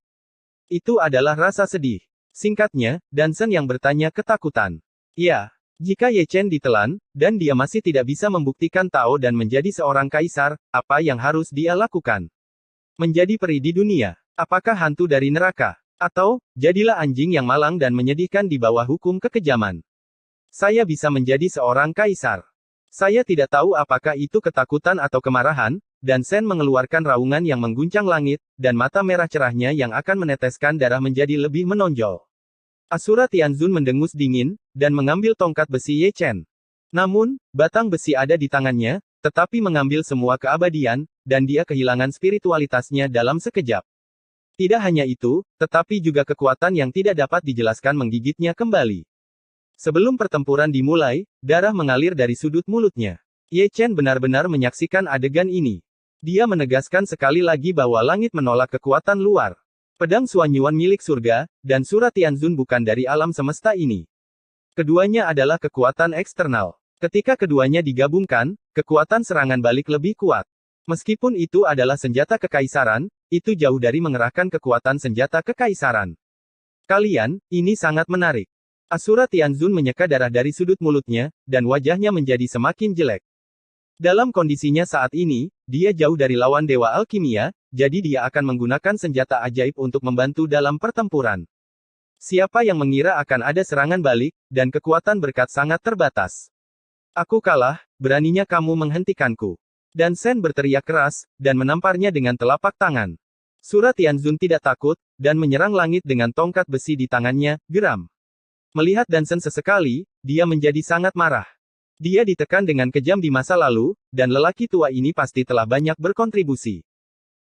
Itu adalah rasa sedih. Singkatnya, Dansen yang bertanya ketakutan. Ya. Jika Ye Chen ditelan, dan dia masih tidak bisa membuktikan Tao dan menjadi seorang kaisar, apa yang harus dia lakukan? Menjadi peri di dunia? Apakah hantu dari neraka? Atau, jadilah anjing yang malang dan menyedihkan di bawah hukum kekejaman? Saya bisa menjadi seorang kaisar. Saya tidak tahu apakah itu ketakutan atau kemarahan, dan Sen mengeluarkan raungan yang mengguncang langit, dan mata merah cerahnya yang akan meneteskan darah menjadi lebih menonjol. Asura Tianzun mendengus dingin, dan mengambil tongkat besi Ye Chen. Namun, batang besi ada di tangannya, tetapi mengambil semua keabadian, dan dia kehilangan spiritualitasnya dalam sekejap. Tidak hanya itu, tetapi juga kekuatan yang tidak dapat dijelaskan menggigitnya kembali. Sebelum pertempuran dimulai, darah mengalir dari sudut mulutnya. Ye Chen benar-benar menyaksikan adegan ini. Dia menegaskan sekali lagi bahwa langit menolak kekuatan luar. Pedang Suanyuan milik surga, dan Surat Tianzun bukan dari alam semesta ini. Keduanya adalah kekuatan eksternal. Ketika keduanya digabungkan, kekuatan serangan balik lebih kuat. Meskipun itu adalah senjata kekaisaran, itu jauh dari mengerahkan kekuatan senjata kekaisaran. Kalian, ini sangat menarik. Asura Tianzun menyeka darah dari sudut mulutnya, dan wajahnya menjadi semakin jelek. Dalam kondisinya saat ini, dia jauh dari lawan dewa alkimia, jadi dia akan menggunakan senjata ajaib untuk membantu dalam pertempuran. Siapa yang mengira akan ada serangan balik, dan kekuatan berkat sangat terbatas. Aku kalah, beraninya kamu menghentikanku. Dan Shen berteriak keras, dan menamparnya dengan telapak tangan. Surat Tianzun tidak takut, dan menyerang langit dengan tongkat besi di tangannya, geram. Melihat Dansen sesekali, dia menjadi sangat marah. Dia ditekan dengan kejam di masa lalu, dan lelaki tua ini pasti telah banyak berkontribusi.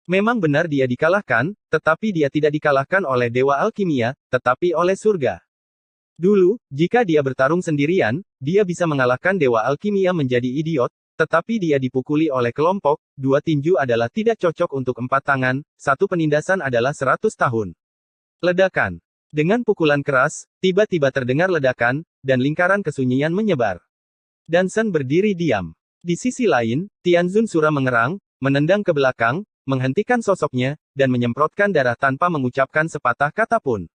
Memang benar dia dikalahkan, tetapi dia tidak dikalahkan oleh dewa alkimia, tetapi oleh surga. Dulu, jika dia bertarung sendirian, dia bisa mengalahkan dewa alkimia menjadi idiot, tetapi dia dipukuli oleh kelompok, 2 tinju adalah tidak cocok untuk 4 tangan, 1 penindasan adalah 100 tahun. Ledakan. Dengan pukulan keras, tiba-tiba terdengar ledakan, dan lingkaran kesunyian menyebar. Dansen berdiri diam. Di sisi lain, Tianzun Sura mengerang, menendang ke belakang, menghentikan sosoknya, dan menyemprotkan darah tanpa mengucapkan sepatah kata pun.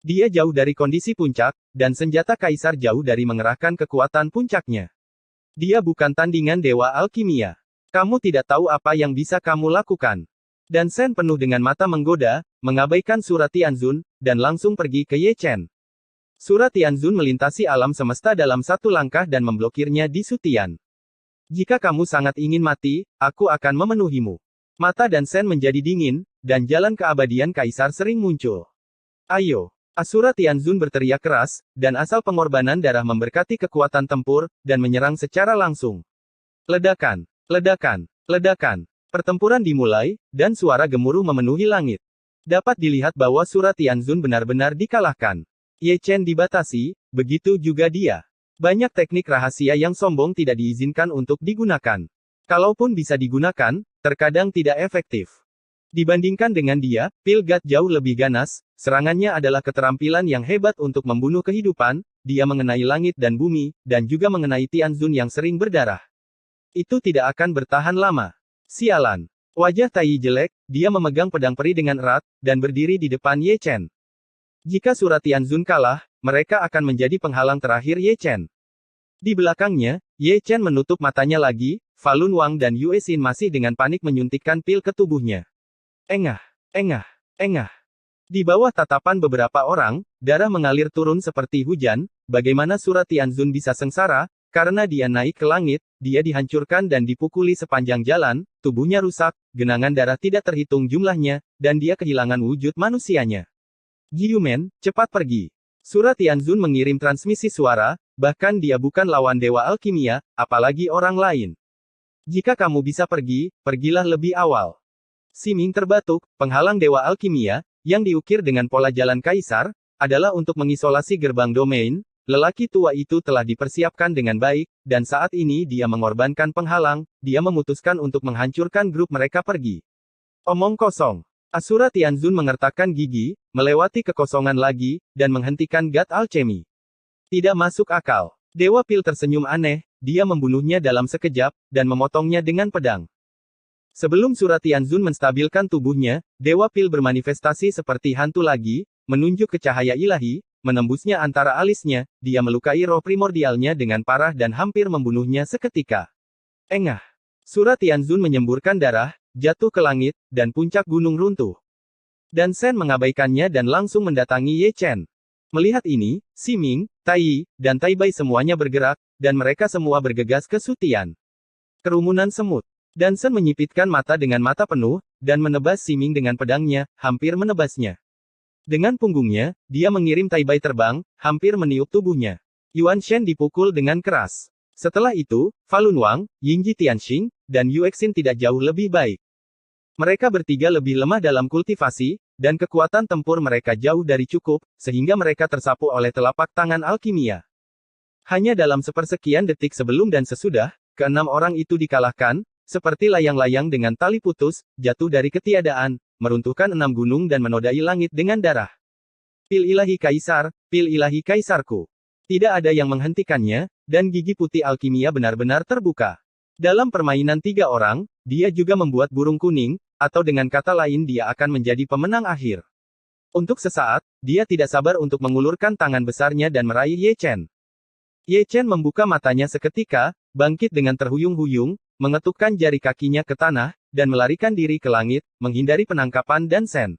Dia jauh dari kondisi puncak, dan senjata kaisar jauh dari mengerahkan kekuatan puncaknya. Dia bukan tandingan dewa alkimia. Kamu tidak tahu apa yang bisa kamu lakukan. Dansen penuh dengan mata menggoda, mengabaikan Surat Tianzun, dan langsung pergi ke Ye Chen. Surat Tianzun melintasi alam semesta dalam 1 langkah dan memblokirnya di Sutian. Jika kamu sangat ingin mati, aku akan memenuhimu. Mata Dansen menjadi dingin, dan jalan keabadian kaisar sering muncul. Ayo! Asura Tianzun berteriak keras, dan asal pengorbanan darah memberkati kekuatan tempur, dan menyerang secara langsung. Ledakan! Ledakan! Ledakan! Pertempuran dimulai, dan suara gemuruh memenuhi langit. Dapat dilihat bahwa Surat Tianzun benar-benar dikalahkan. Ye Chen dibatasi, begitu juga dia. Banyak teknik rahasia yang sombong tidak diizinkan untuk digunakan. Kalaupun bisa digunakan, terkadang tidak efektif. Dibandingkan dengan dia, Pilgat jauh lebih ganas, serangannya adalah keterampilan yang hebat untuk membunuh kehidupan, dia mengenai langit dan bumi, dan juga mengenai Tianzun yang sering berdarah. Itu tidak akan bertahan lama. Sialan. Wajah Tai jelek, dia memegang pedang peri dengan erat, dan berdiri di depan Ye Chen. Jika Surat Tianzun kalah, mereka akan menjadi penghalang terakhir Ye Chen. Di belakangnya, Ye Chen menutup matanya lagi, Falun Wang dan Yue Xin masih dengan panik menyuntikkan pil ke tubuhnya. Engah, engah, engah. Di bawah tatapan beberapa orang, darah mengalir turun seperti hujan. Bagaimana Surat Tianzun bisa sengsara? Karena dia naik ke langit, dia dihancurkan dan dipukuli sepanjang jalan, tubuhnya rusak, genangan darah tidak terhitung jumlahnya, dan dia kehilangan wujud manusianya. Gyumen, cepat pergi. Surat Tianzun mengirim transmisi suara, bahkan dia bukan lawan dewa alkimia, apalagi orang lain. Jika kamu bisa pergi, pergilah lebih awal. Siming terbatuk, penghalang dewa alkimia, yang diukir dengan pola jalan kaisar, adalah untuk mengisolasi gerbang domain. Lelaki tua itu telah dipersiapkan dengan baik, dan saat ini dia mengorbankan penghalang, dia memutuskan untuk menghancurkan grup mereka pergi. Omong kosong. Asura Tianzun mengertakkan gigi, melewati kekosongan lagi, dan menghentikan Gat Alchemy. Tidak masuk akal. Dewa Pil tersenyum aneh, dia membunuhnya dalam sekejap, dan memotongnya dengan pedang. Sebelum Surat Tianzun menstabilkan tubuhnya, Dewa Pil bermanifestasi seperti hantu lagi, menunjuk ke cahaya ilahi, menembusnya antara alisnya, dia melukai roh primordialnya dengan parah dan hampir membunuhnya seketika. Engah. Surat Tianzun menyemburkan darah, jatuh ke langit, dan puncak gunung runtuh. Dan Shen mengabaikannya dan langsung mendatangi Ye Chen. Melihat ini, Siming, Tai, dan Tai Bai semuanya bergerak, dan mereka semua bergegas ke Sutian. Kerumunan semut. Dan Shen menyipitkan mata dengan mata penuh, dan menebas Siming dengan pedangnya, hampir menebasnya. Dengan punggungnya, dia mengirim Tai Bai terbang, hampir meniup tubuhnya. Yuan Shen dipukul dengan keras. Setelah itu, Falun Wang, Yingji Tianxing, dan Yue Xin tidak jauh lebih baik. Mereka bertiga lebih lemah dalam kultivasi, dan kekuatan tempur mereka jauh dari cukup, sehingga mereka tersapu oleh telapak tangan alkimia. Hanya dalam sepersekian detik sebelum dan sesudah, keenam orang itu dikalahkan, seperti layang-layang dengan tali putus, jatuh dari ketiadaan, meruntuhkan 6 gunung dan menodai langit dengan darah. Pil ilahi kaisar, pil ilahi kaisarku. Tidak ada yang menghentikannya, dan gigi putih alkimia benar-benar terbuka. Dalam permainan 3 orang, dia juga membuat burung kuning, atau dengan kata lain dia akan menjadi pemenang akhir. Untuk sesaat, dia tidak sabar untuk mengulurkan tangan besarnya dan meraih Ye Chen. Ye Chen membuka matanya seketika, bangkit dengan terhuyung-huyung, mengetukkan jari kakinya ke tanah, dan melarikan diri ke langit, menghindari penangkapan dan Sen.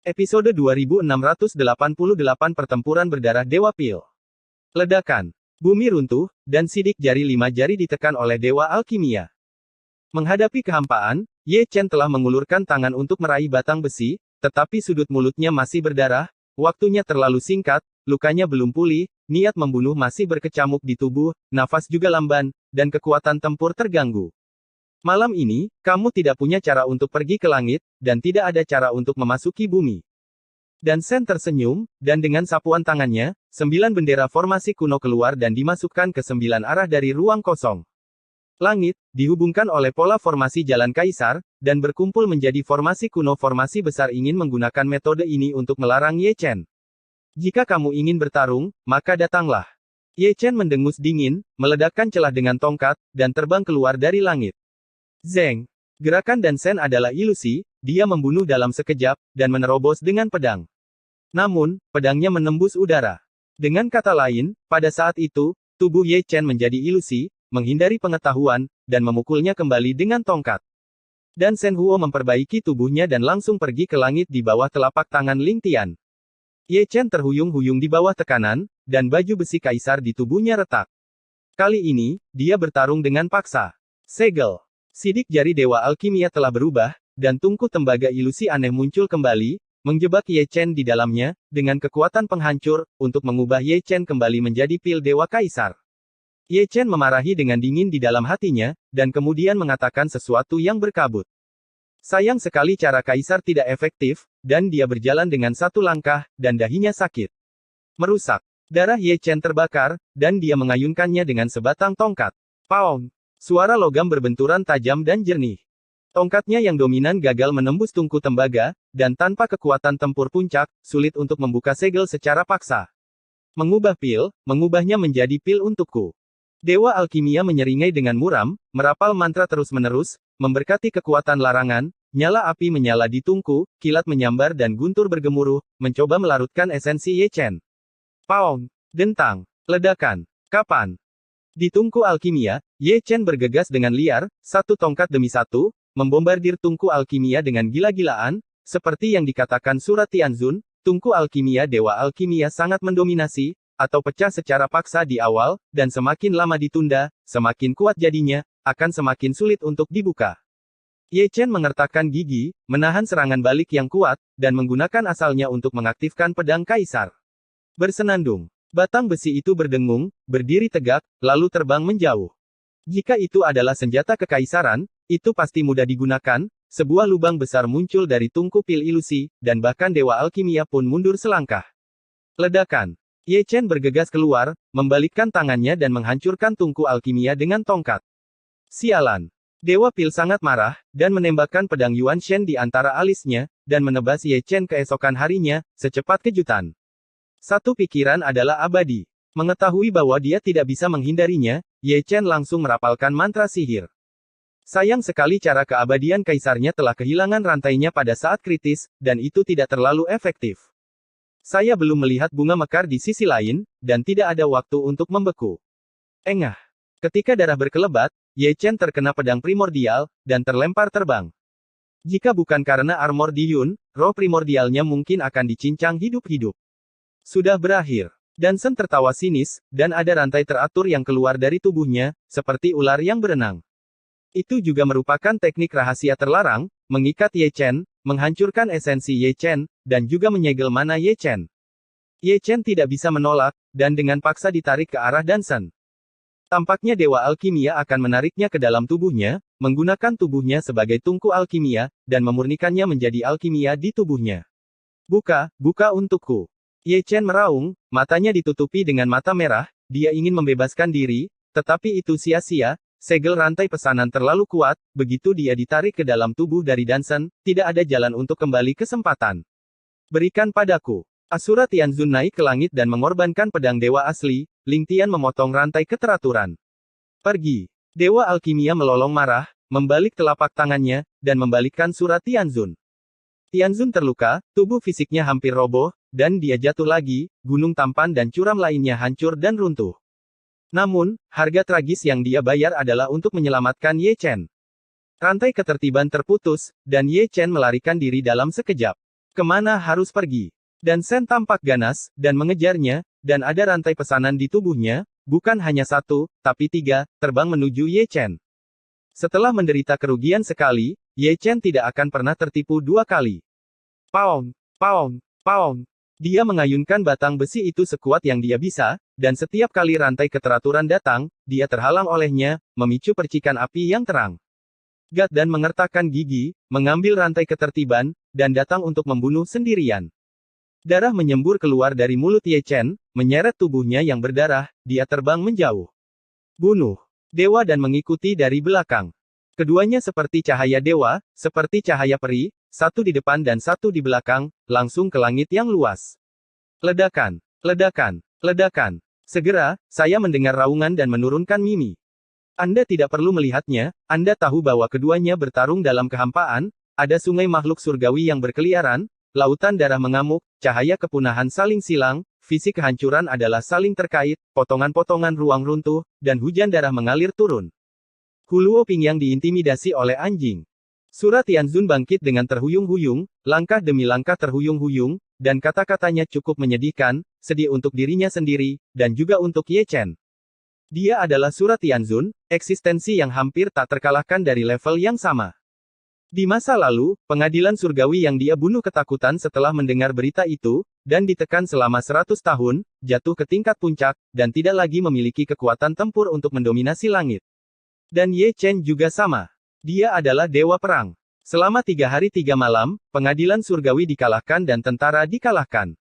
Episode 2688 Pertempuran Berdarah Dewa Pil. Ledakan. Bumi runtuh, dan sidik jari 5 jari ditekan oleh Dewa Alkimia. Menghadapi kehampaan, Ye Chen telah mengulurkan tangan untuk meraih batang besi, tetapi sudut mulutnya masih berdarah, waktunya terlalu singkat, lukanya belum pulih, niat membunuh masih berkecamuk di tubuh, nafas juga lamban, dan kekuatan tempur terganggu. Malam ini, kamu tidak punya cara untuk pergi ke langit, dan tidak ada cara untuk memasuki bumi. Dan Sen tersenyum, dan dengan sapuan tangannya, 9 bendera formasi kuno keluar dan dimasukkan ke 9 arah dari ruang kosong. Langit, dihubungkan oleh pola formasi jalan kaisar, dan berkumpul menjadi formasi kuno. Formasi besar ingin menggunakan metode ini untuk melarang Ye Chen. Jika kamu ingin bertarung, maka datanglah. Ye Chen mendengus dingin, meledakkan celah dengan tongkat, dan terbang keluar dari langit. Zeng. Gerakan dan Sen adalah ilusi, dia membunuh dalam sekejap, dan menerobos dengan pedang. Namun, pedangnya menembus udara. Dengan kata lain, pada saat itu, tubuh Ye Chen menjadi ilusi, menghindari pengetahuan, dan memukulnya kembali dengan tongkat. Dan Sen Huo memperbaiki tubuhnya dan langsung pergi ke langit di bawah telapak tangan Ling Tian. Ye Chen terhuyung-huyung di bawah tekanan, dan baju besi kaisar di tubuhnya retak. Kali ini, dia bertarung dengan paksa. Segel. Sidik jari Dewa Alkimia telah berubah, dan tungku tembaga ilusi aneh muncul kembali, menjebak Ye Chen di dalamnya, dengan kekuatan penghancur, untuk mengubah Ye Chen kembali menjadi pil Dewa Kaisar. Ye Chen memarahi dengan dingin di dalam hatinya, dan kemudian mengatakan sesuatu yang berkabut. Sayang sekali cara Kaisar tidak efektif, dan dia berjalan dengan satu langkah, dan dahinya sakit. Merusak. Darah Ye Chen terbakar, dan dia mengayunkannya dengan sebatang tongkat. Paung. Suara logam berbenturan tajam dan jernih. Tongkatnya yang dominan gagal menembus tungku tembaga, dan tanpa kekuatan tempur puncak, sulit untuk membuka segel secara paksa. Mengubah pil, mengubahnya menjadi pil untukku. Dewa Alkimia menyeringai dengan muram, merapal mantra terus-menerus, memberkati kekuatan larangan, nyala api menyala di tungku, kilat menyambar dan guntur bergemuruh, mencoba melarutkan esensi Ye Chen. Paung. Dentang. Ledakan. Kapan? Di tungku alkimia, Ye Chen bergegas dengan liar, satu tongkat demi satu, membombardir tungku alkimia dengan gila-gilaan, seperti yang dikatakan surat Tianzun, tungku alkimia Dewa Alkimia sangat mendominasi, atau pecah secara paksa di awal, dan semakin lama ditunda, semakin kuat jadinya, akan semakin sulit untuk dibuka. Ye Chen mengertakkan gigi, menahan serangan balik yang kuat, dan menggunakan asalnya untuk mengaktifkan pedang kaisar. Bersenandung. Batang besi itu berdengung, berdiri tegak, lalu terbang menjauh. Jika itu adalah senjata kekaisaran, itu pasti mudah digunakan, sebuah lubang besar muncul dari tungku pil ilusi, dan bahkan Dewa Alkimia pun mundur selangkah. Ledakan. Ye Chen bergegas keluar, membalikkan tangannya dan menghancurkan tungku alkimia dengan tongkat. Sialan. Dewa Pil sangat marah, dan menembakkan pedang Yuan Shen di antara alisnya, dan menebas Ye Chen keesokan harinya, secepat kejutan. Satu pikiran adalah abadi. Mengetahui bahwa dia tidak bisa menghindarinya, Ye Chen langsung merapalkan mantra sihir. Sayang sekali cara keabadian kaisarnya telah kehilangan rantainya pada saat kritis, dan itu tidak terlalu efektif. Saya belum melihat bunga mekar di sisi lain, dan tidak ada waktu untuk membeku. Engah. Ketika darah berkelebat, Ye Chen terkena pedang primordial, dan terlempar terbang. Jika bukan karena armor Diyun, roh primordialnya mungkin akan dicincang hidup-hidup. Sudah berakhir. Dan Sen tertawa sinis, dan ada rantai teratur yang keluar dari tubuhnya, seperti ular yang berenang. Itu juga merupakan teknik rahasia terlarang, mengikat Ye Chen, menghancurkan esensi Ye Chen, dan juga menyegel mana Ye Chen. Ye Chen tidak bisa menolak, dan dengan paksa ditarik ke arah Dan Sen. Tampaknya Dewa Alkimia akan menariknya ke dalam tubuhnya, menggunakan tubuhnya sebagai tungku alkimia, dan memurnikannya menjadi alkimia di tubuhnya. Buka, buka untukku. Ye Chen meraung, matanya ditutupi dengan mata merah, dia ingin membebaskan diri, tetapi itu sia-sia, segel rantai pesanan terlalu kuat, begitu dia ditarik ke dalam tubuh dari Dansen, tidak ada jalan untuk kembali kesempatan. Berikan padaku. Asura Tianzun naik ke langit dan mengorbankan pedang dewa asli, Ling Tian memotong rantai keteraturan. Pergi. Dewa alkimia melolong marah, membalik telapak tangannya, dan membalikkan surat Tianzun. Tianzun terluka, tubuh fisiknya hampir roboh, dan dia jatuh lagi, gunung tampan dan curam lainnya hancur dan runtuh. Namun, harga tragis yang dia bayar adalah untuk menyelamatkan Ye Chen. Rantai ketertiban terputus, dan Ye Chen melarikan diri dalam sekejap. Kemana harus pergi? Dan Sen tampak ganas, dan mengejarnya, dan ada rantai pesanan di tubuhnya, bukan hanya satu, tapi 3, terbang menuju Ye Chen. Setelah menderita kerugian sekali, Ye Chen tidak akan pernah tertipu 2 kali. Paong, paong, paong. Dia mengayunkan batang besi itu sekuat yang dia bisa, dan setiap kali rantai keteraturan datang, dia terhalang olehnya, memicu percikan api yang terang. Gat dan mengertakkan gigi, mengambil rantai ketertiban, dan datang untuk membunuh sendirian. Darah menyembur keluar dari mulut Ye Chen, menyeret tubuhnya yang berdarah, dia terbang menjauh. Bunuh. Dewa dan mengikuti dari belakang. Keduanya seperti cahaya dewa, seperti cahaya peri, satu di depan dan satu di belakang, langsung ke langit yang luas. Ledakan, ledakan, ledakan. Segera, saya mendengar raungan dan menurunkan Mimi. Anda tidak perlu melihatnya, Anda tahu bahwa keduanya bertarung dalam kehampaan, ada sungai makhluk surgawi yang berkeliaran, lautan darah mengamuk, cahaya kepunahan saling silang, fisik kehancuran adalah saling terkait, potongan-potongan ruang runtuh, dan hujan darah mengalir turun. Huluo Pingyang diintimidasi oleh anjing. Surat Tianzun bangkit dengan terhuyung-huyung, langkah demi langkah terhuyung-huyung, dan kata-katanya cukup menyedihkan, sedih untuk dirinya sendiri, dan juga untuk Ye Chen. Dia adalah Surat Tianzun, eksistensi yang hampir tak terkalahkan dari level yang sama. Di masa lalu, pengadilan surgawi yang dia bunuh ketakutan setelah mendengar berita itu, dan ditekan selama 100 tahun, jatuh ke tingkat puncak, dan tidak lagi memiliki kekuatan tempur untuk mendominasi langit. Dan Ye Chen juga sama. Dia adalah dewa perang. Selama 3 hari 3 malam, pengadilan surgawi dikalahkan dan tentara dikalahkan.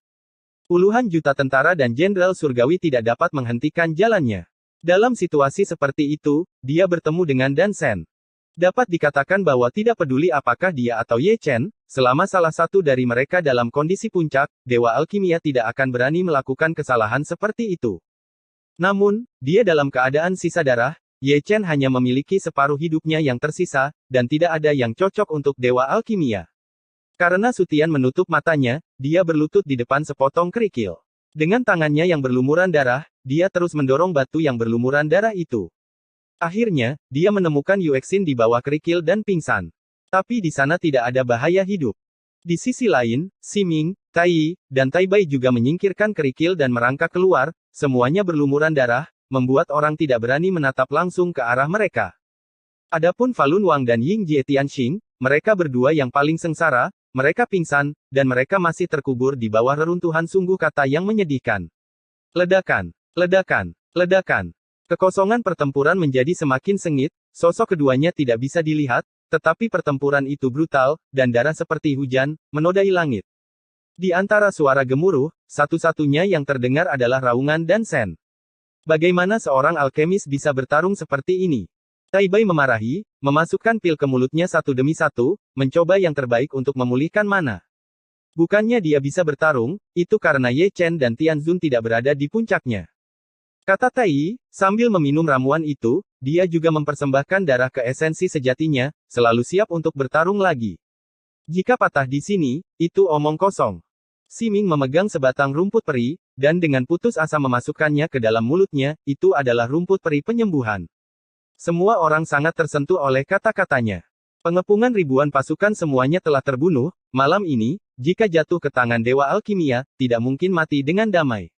Puluhan juta tentara dan jenderal surgawi tidak dapat menghentikan jalannya. Dalam situasi seperti itu, dia bertemu dengan Dansen. Dapat dikatakan bahwa tidak peduli apakah dia atau Ye Chen, selama salah satu dari mereka dalam kondisi puncak, dewa alkimia tidak akan berani melakukan kesalahan seperti itu. Namun, dia dalam keadaan sisa darah, Ye Chen hanya memiliki separuh hidupnya yang tersisa, dan tidak ada yang cocok untuk dewa alkimia. Karena Sutian menutup matanya, dia berlutut di depan sepotong kerikil. Dengan tangannya yang berlumuran darah, dia terus mendorong batu yang berlumuran darah itu. Akhirnya, dia menemukan Yuexin di bawah kerikil dan pingsan. Tapi di sana tidak ada bahaya hidup. Di sisi lain, Ximing, Tai, dan Taibai juga menyingkirkan kerikil dan merangkak keluar, semuanya berlumuran darah, membuat orang tidak berani menatap langsung ke arah mereka. Adapun Falun Wang dan Ying Jie Tianxing, mereka berdua yang paling sengsara, mereka pingsan, dan mereka masih terkubur di bawah reruntuhan sungguh kata yang menyedihkan. Ledakan, ledakan, ledakan. Kekosongan pertempuran menjadi semakin sengit, sosok keduanya tidak bisa dilihat, tetapi pertempuran itu brutal, dan darah seperti hujan, menodai langit. Di antara suara gemuruh, satu-satunya yang terdengar adalah raungan Dansen. Bagaimana seorang alkemis bisa bertarung seperti ini? Taibai memarahi, memasukkan pil ke mulutnya satu demi satu, mencoba yang terbaik untuk memulihkan mana. Bukannya dia bisa bertarung, itu karena Ye Chen dan Tianzun tidak berada di puncaknya. Kata Tai, sambil meminum ramuan itu, dia juga mempersembahkan darah ke esensi sejatinya, selalu siap untuk bertarung lagi. Jika patah di sini, itu omong kosong. Ximing memegang sebatang rumput peri, dan dengan putus asa memasukkannya ke dalam mulutnya, itu adalah rumput peri penyembuhan. Semua orang sangat tersentuh oleh kata-katanya. Pengepungan ribuan pasukan semuanya telah terbunuh, malam ini, jika jatuh ke tangan dewa alkimia, tidak mungkin mati dengan damai.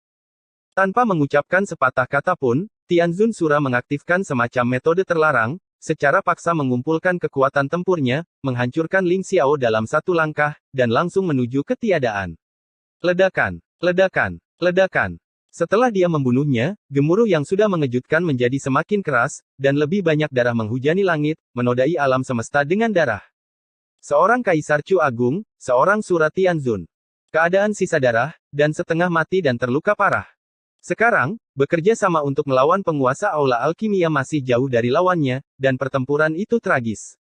Tanpa mengucapkan sepatah kata pun, Tianzun Sura mengaktifkan semacam metode terlarang, secara paksa mengumpulkan kekuatan tempurnya, menghancurkan Ling Xiao dalam satu langkah, dan langsung menuju ketiadaan. Ledakan, ledakan, ledakan. Setelah dia membunuhnya, gemuruh yang sudah mengejutkan menjadi semakin keras, dan lebih banyak darah menghujani langit, menodai alam semesta dengan darah. Seorang Kaisar Chu Agung, seorang Surat Tianzun. Keadaan sisa darah, dan setengah mati dan terluka parah. Sekarang, bekerja sama untuk melawan penguasa Aula Alkimia masih jauh dari lawannya, dan pertempuran itu tragis.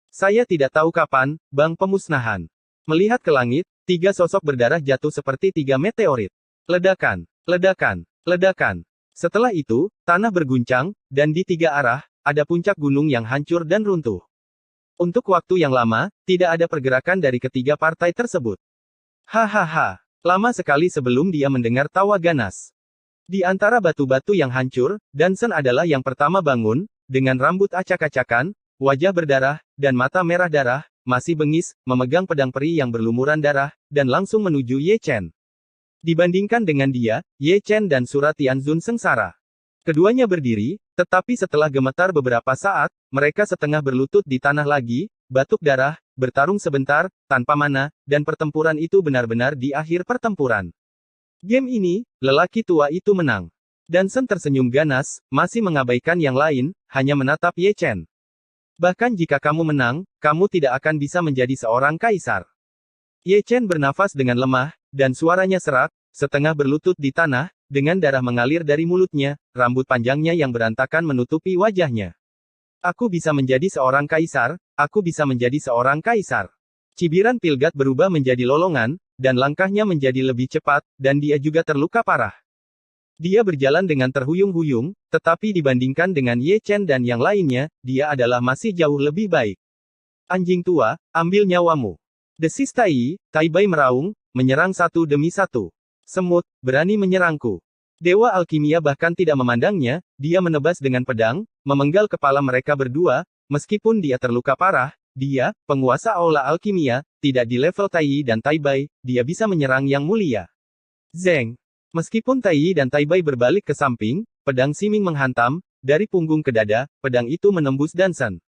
Saya tidak tahu kapan, Bang Pemusnahan. Melihat ke langit, 3 sosok berdarah jatuh seperti 3 meteorit. Ledakan, ledakan, ledakan. Setelah itu, tanah berguncang, dan di 3 arah, ada puncak gunung yang hancur dan runtuh. Untuk waktu yang lama, tidak ada pergerakan dari ketiga partai tersebut. Hahaha, lama sekali sebelum dia mendengar tawa ganas. Di antara batu-batu yang hancur, Danson adalah yang pertama bangun, dengan rambut acak-acakan, wajah berdarah, dan mata merah darah, masih bengis, memegang pedang peri yang berlumuran darah, dan langsung menuju Ye Chen. Dibandingkan dengan dia, Ye Chen dan Sura Tianzun sengsara. Keduanya berdiri, tetapi setelah gemetar beberapa saat, mereka setengah berlutut di tanah lagi, batuk darah, bertarung sebentar, tanpa mana, dan pertempuran itu benar-benar di akhir pertempuran. Game ini, lelaki tua itu menang. Danson tersenyum ganas, masih mengabaikan yang lain, hanya menatap Ye Chen. Bahkan jika kamu menang, kamu tidak akan bisa menjadi seorang kaisar. Ye Chen bernafas dengan lemah, dan suaranya serak, setengah berlutut di tanah, dengan darah mengalir dari mulutnya, rambut panjangnya yang berantakan menutupi wajahnya. Aku bisa menjadi seorang kaisar, aku bisa menjadi seorang kaisar. Cibiran Pilgat berubah menjadi lolongan, dan langkahnya menjadi lebih cepat, dan dia juga terluka parah. Dia berjalan dengan terhuyung-huyung, tetapi dibandingkan dengan Ye Chen dan yang lainnya, dia adalah masih jauh lebih baik. Anjing tua, ambil nyawamu. Desis Tai Bai meraung, menyerang satu demi satu. Semut, berani menyerangku. Dewa Alkimia bahkan tidak memandangnya, dia menebas dengan pedang, memenggal kepala mereka berdua, meskipun dia terluka parah. Dia, penguasa Aula Alkimia, tidak di level Tai Yi dan Tai Bai, dia bisa menyerang yang mulia. Zeng. Meskipun Tai Yi dan Tai Bai berbalik ke samping, pedang Siming menghantam, dari punggung ke dada, pedang itu menembus Danson.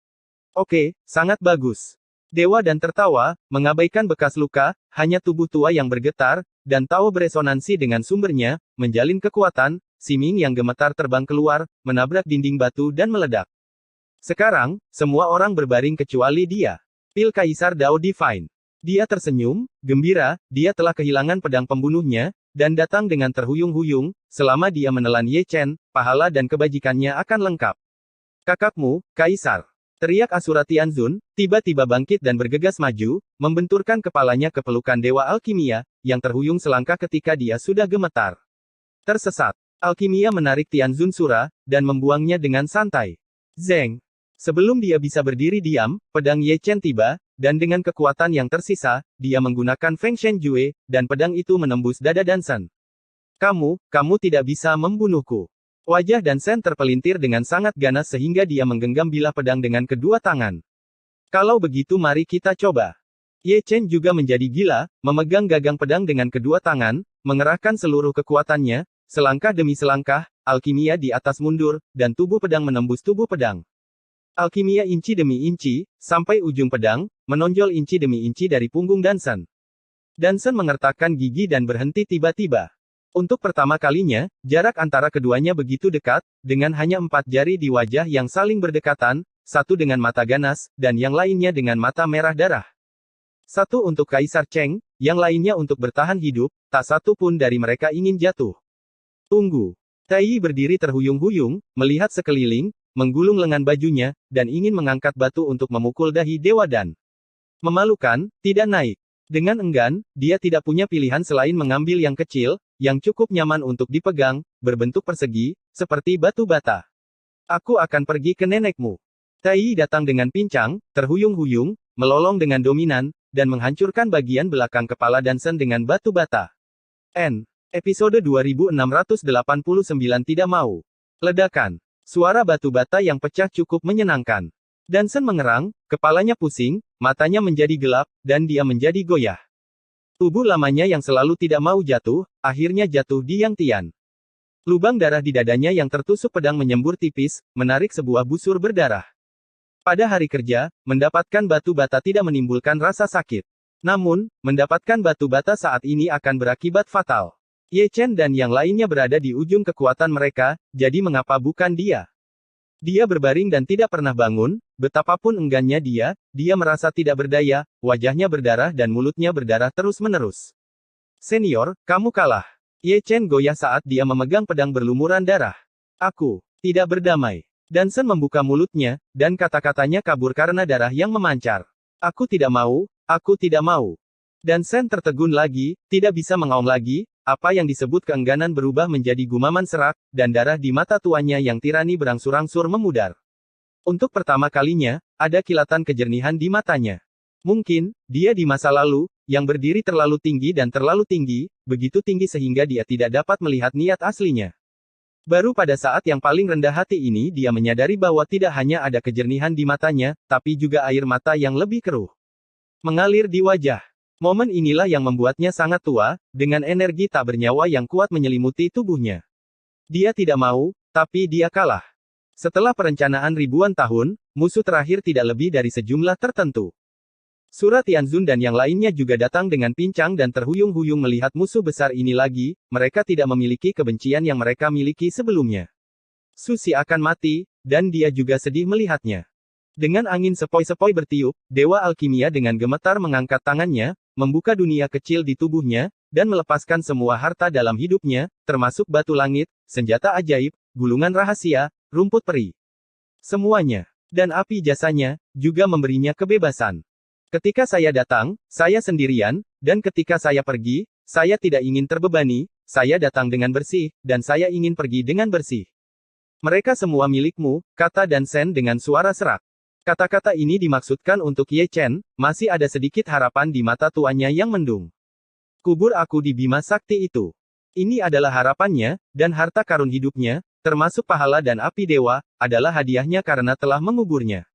Oke, sangat bagus. Dewa dan tertawa, mengabaikan bekas luka, hanya tubuh tua yang bergetar, dan tahu beresonansi dengan sumbernya, menjalin kekuatan, Siming yang gemetar terbang keluar, menabrak dinding batu dan meledak. Sekarang, semua orang berbaring kecuali dia. Pil Kaisar Dao Divine. Dia tersenyum, gembira, dia telah kehilangan pedang pembunuhnya, dan datang dengan terhuyung-huyung, selama dia menelan Ye Chen, pahala dan kebajikannya akan lengkap. Kakakmu, Kaisar. Teriak Asura Tianzun, tiba-tiba bangkit dan bergegas maju, membenturkan kepalanya ke pelukan Dewa Alkimia, yang terhuyung selangkah ketika dia sudah gemetar. Tersesat. Alkimia menarik Tianzun Sura, dan membuangnya dengan santai. Zeng. Sebelum dia bisa berdiri diam, pedang Ye Chen tiba, dan dengan kekuatan yang tersisa, dia menggunakan Feng Shen Jue, dan pedang itu menembus dada Danson. Kamu tidak bisa membunuhku. Wajah Danson terpelintir dengan sangat ganas sehingga dia menggenggam bilah pedang dengan kedua tangan. Kalau begitu mari kita coba. Ye Chen juga menjadi gila, memegang gagang pedang dengan kedua tangan, mengerahkan seluruh kekuatannya, selangkah demi selangkah, alkimia di atas mundur, dan tubuh pedang menembus tubuh pedang. Alkimia inci demi inci, sampai ujung pedang, menonjol inci demi inci dari punggung Danson. Danson mengertakkan gigi dan berhenti tiba-tiba. Untuk pertama kalinya, jarak antara keduanya begitu dekat, dengan hanya 4 jari di wajah yang saling berdekatan, satu dengan mata ganas, dan yang lainnya dengan mata merah darah. Satu untuk Kaisar Cheng, yang lainnya untuk bertahan hidup, tak satu pun dari mereka ingin jatuh. Tunggu. Tai Yi berdiri terhuyung-huyung, melihat sekeliling, menggulung lengan bajunya, dan ingin mengangkat batu untuk memukul dahi Dewa Dan. Memalukan, tidak naik. Dengan enggan, dia tidak punya pilihan selain mengambil yang kecil, yang cukup nyaman untuk dipegang, berbentuk persegi, seperti batu bata. Aku akan pergi ke nenekmu. Tai Yi datang dengan pincang, terhuyung-huyung, melolong dengan dominan, dan menghancurkan bagian belakang kepala Danson dengan batu bata. Episode 2689 tidak mau. Ledakan. Suara batu bata yang pecah cukup menyenangkan. Danson mengerang, kepalanya pusing, matanya menjadi gelap, dan dia menjadi goyah. Tubuh lamanya yang selalu tidak mau jatuh, akhirnya jatuh di Yang Tian. Lubang darah di dadanya yang tertusuk pedang menyembur tipis, menarik sebuah busur berdarah. Pada hari kerja, mendapatkan batu bata tidak menimbulkan rasa sakit. Namun, mendapatkan batu bata saat ini akan berakibat fatal. Ye Chen dan yang lainnya berada di ujung kekuatan mereka, jadi mengapa bukan dia? Dia berbaring dan tidak pernah bangun, betapapun enggannya dia merasa tidak berdaya, wajahnya berdarah dan mulutnya berdarah terus-menerus. Senior, kamu kalah. Ye Chen goyah saat dia memegang pedang berlumuran darah. Aku tidak berdamai. Dan Sen membuka mulutnya, dan kata-katanya kabur karena darah yang memancar. Aku tidak mau, aku tidak mau. Dan Sen tertegun lagi, tidak bisa mengaum lagi, apa yang disebut keengganan berubah menjadi gumaman serak, dan darah di mata tuannya yang tirani berangsur-angsur memudar. Untuk pertama kalinya, ada kilatan kejernihan di matanya. Mungkin, dia di masa lalu, yang berdiri terlalu tinggi dan terlalu tinggi, begitu tinggi sehingga dia tidak dapat melihat niat aslinya. Baru pada saat yang paling rendah hati ini dia menyadari bahwa tidak hanya ada kejernihan di matanya, tapi juga air mata yang lebih keruh mengalir di wajah. Momen inilah yang membuatnya sangat tua, dengan energi tak bernyawa yang kuat menyelimuti tubuhnya. Dia tidak mau, tapi dia kalah. Setelah perencanaan ribuan tahun, musuh terakhir tidak lebih dari sejumlah tertentu. Sura Tianzun dan yang lainnya juga datang dengan pincang dan terhuyung-huyung melihat musuh besar ini lagi, mereka tidak memiliki kebencian yang mereka miliki sebelumnya. Susi akan mati, dan dia juga sedih melihatnya. Dengan angin sepoi-sepoi bertiup, Dewa Alkimia dengan gemetar mengangkat tangannya, membuka dunia kecil di tubuhnya, dan melepaskan semua harta dalam hidupnya, termasuk batu langit, senjata ajaib, gulungan rahasia, rumput peri. Semuanya. Dan api jasanya, juga memberinya kebebasan. Ketika saya datang, saya sendirian, dan ketika saya pergi, saya tidak ingin terbebani, saya datang dengan bersih, dan saya ingin pergi dengan bersih. Mereka semua milikmu, kata Dan Sen dengan suara serak. Kata-kata ini dimaksudkan untuk Ye Chen, masih ada sedikit harapan di mata tuannya yang mendung. Kubur aku di Bima Sakti itu. Ini adalah harapannya, dan harta karun hidupnya, termasuk pahala dan api dewa, adalah hadiahnya karena telah menguburnya.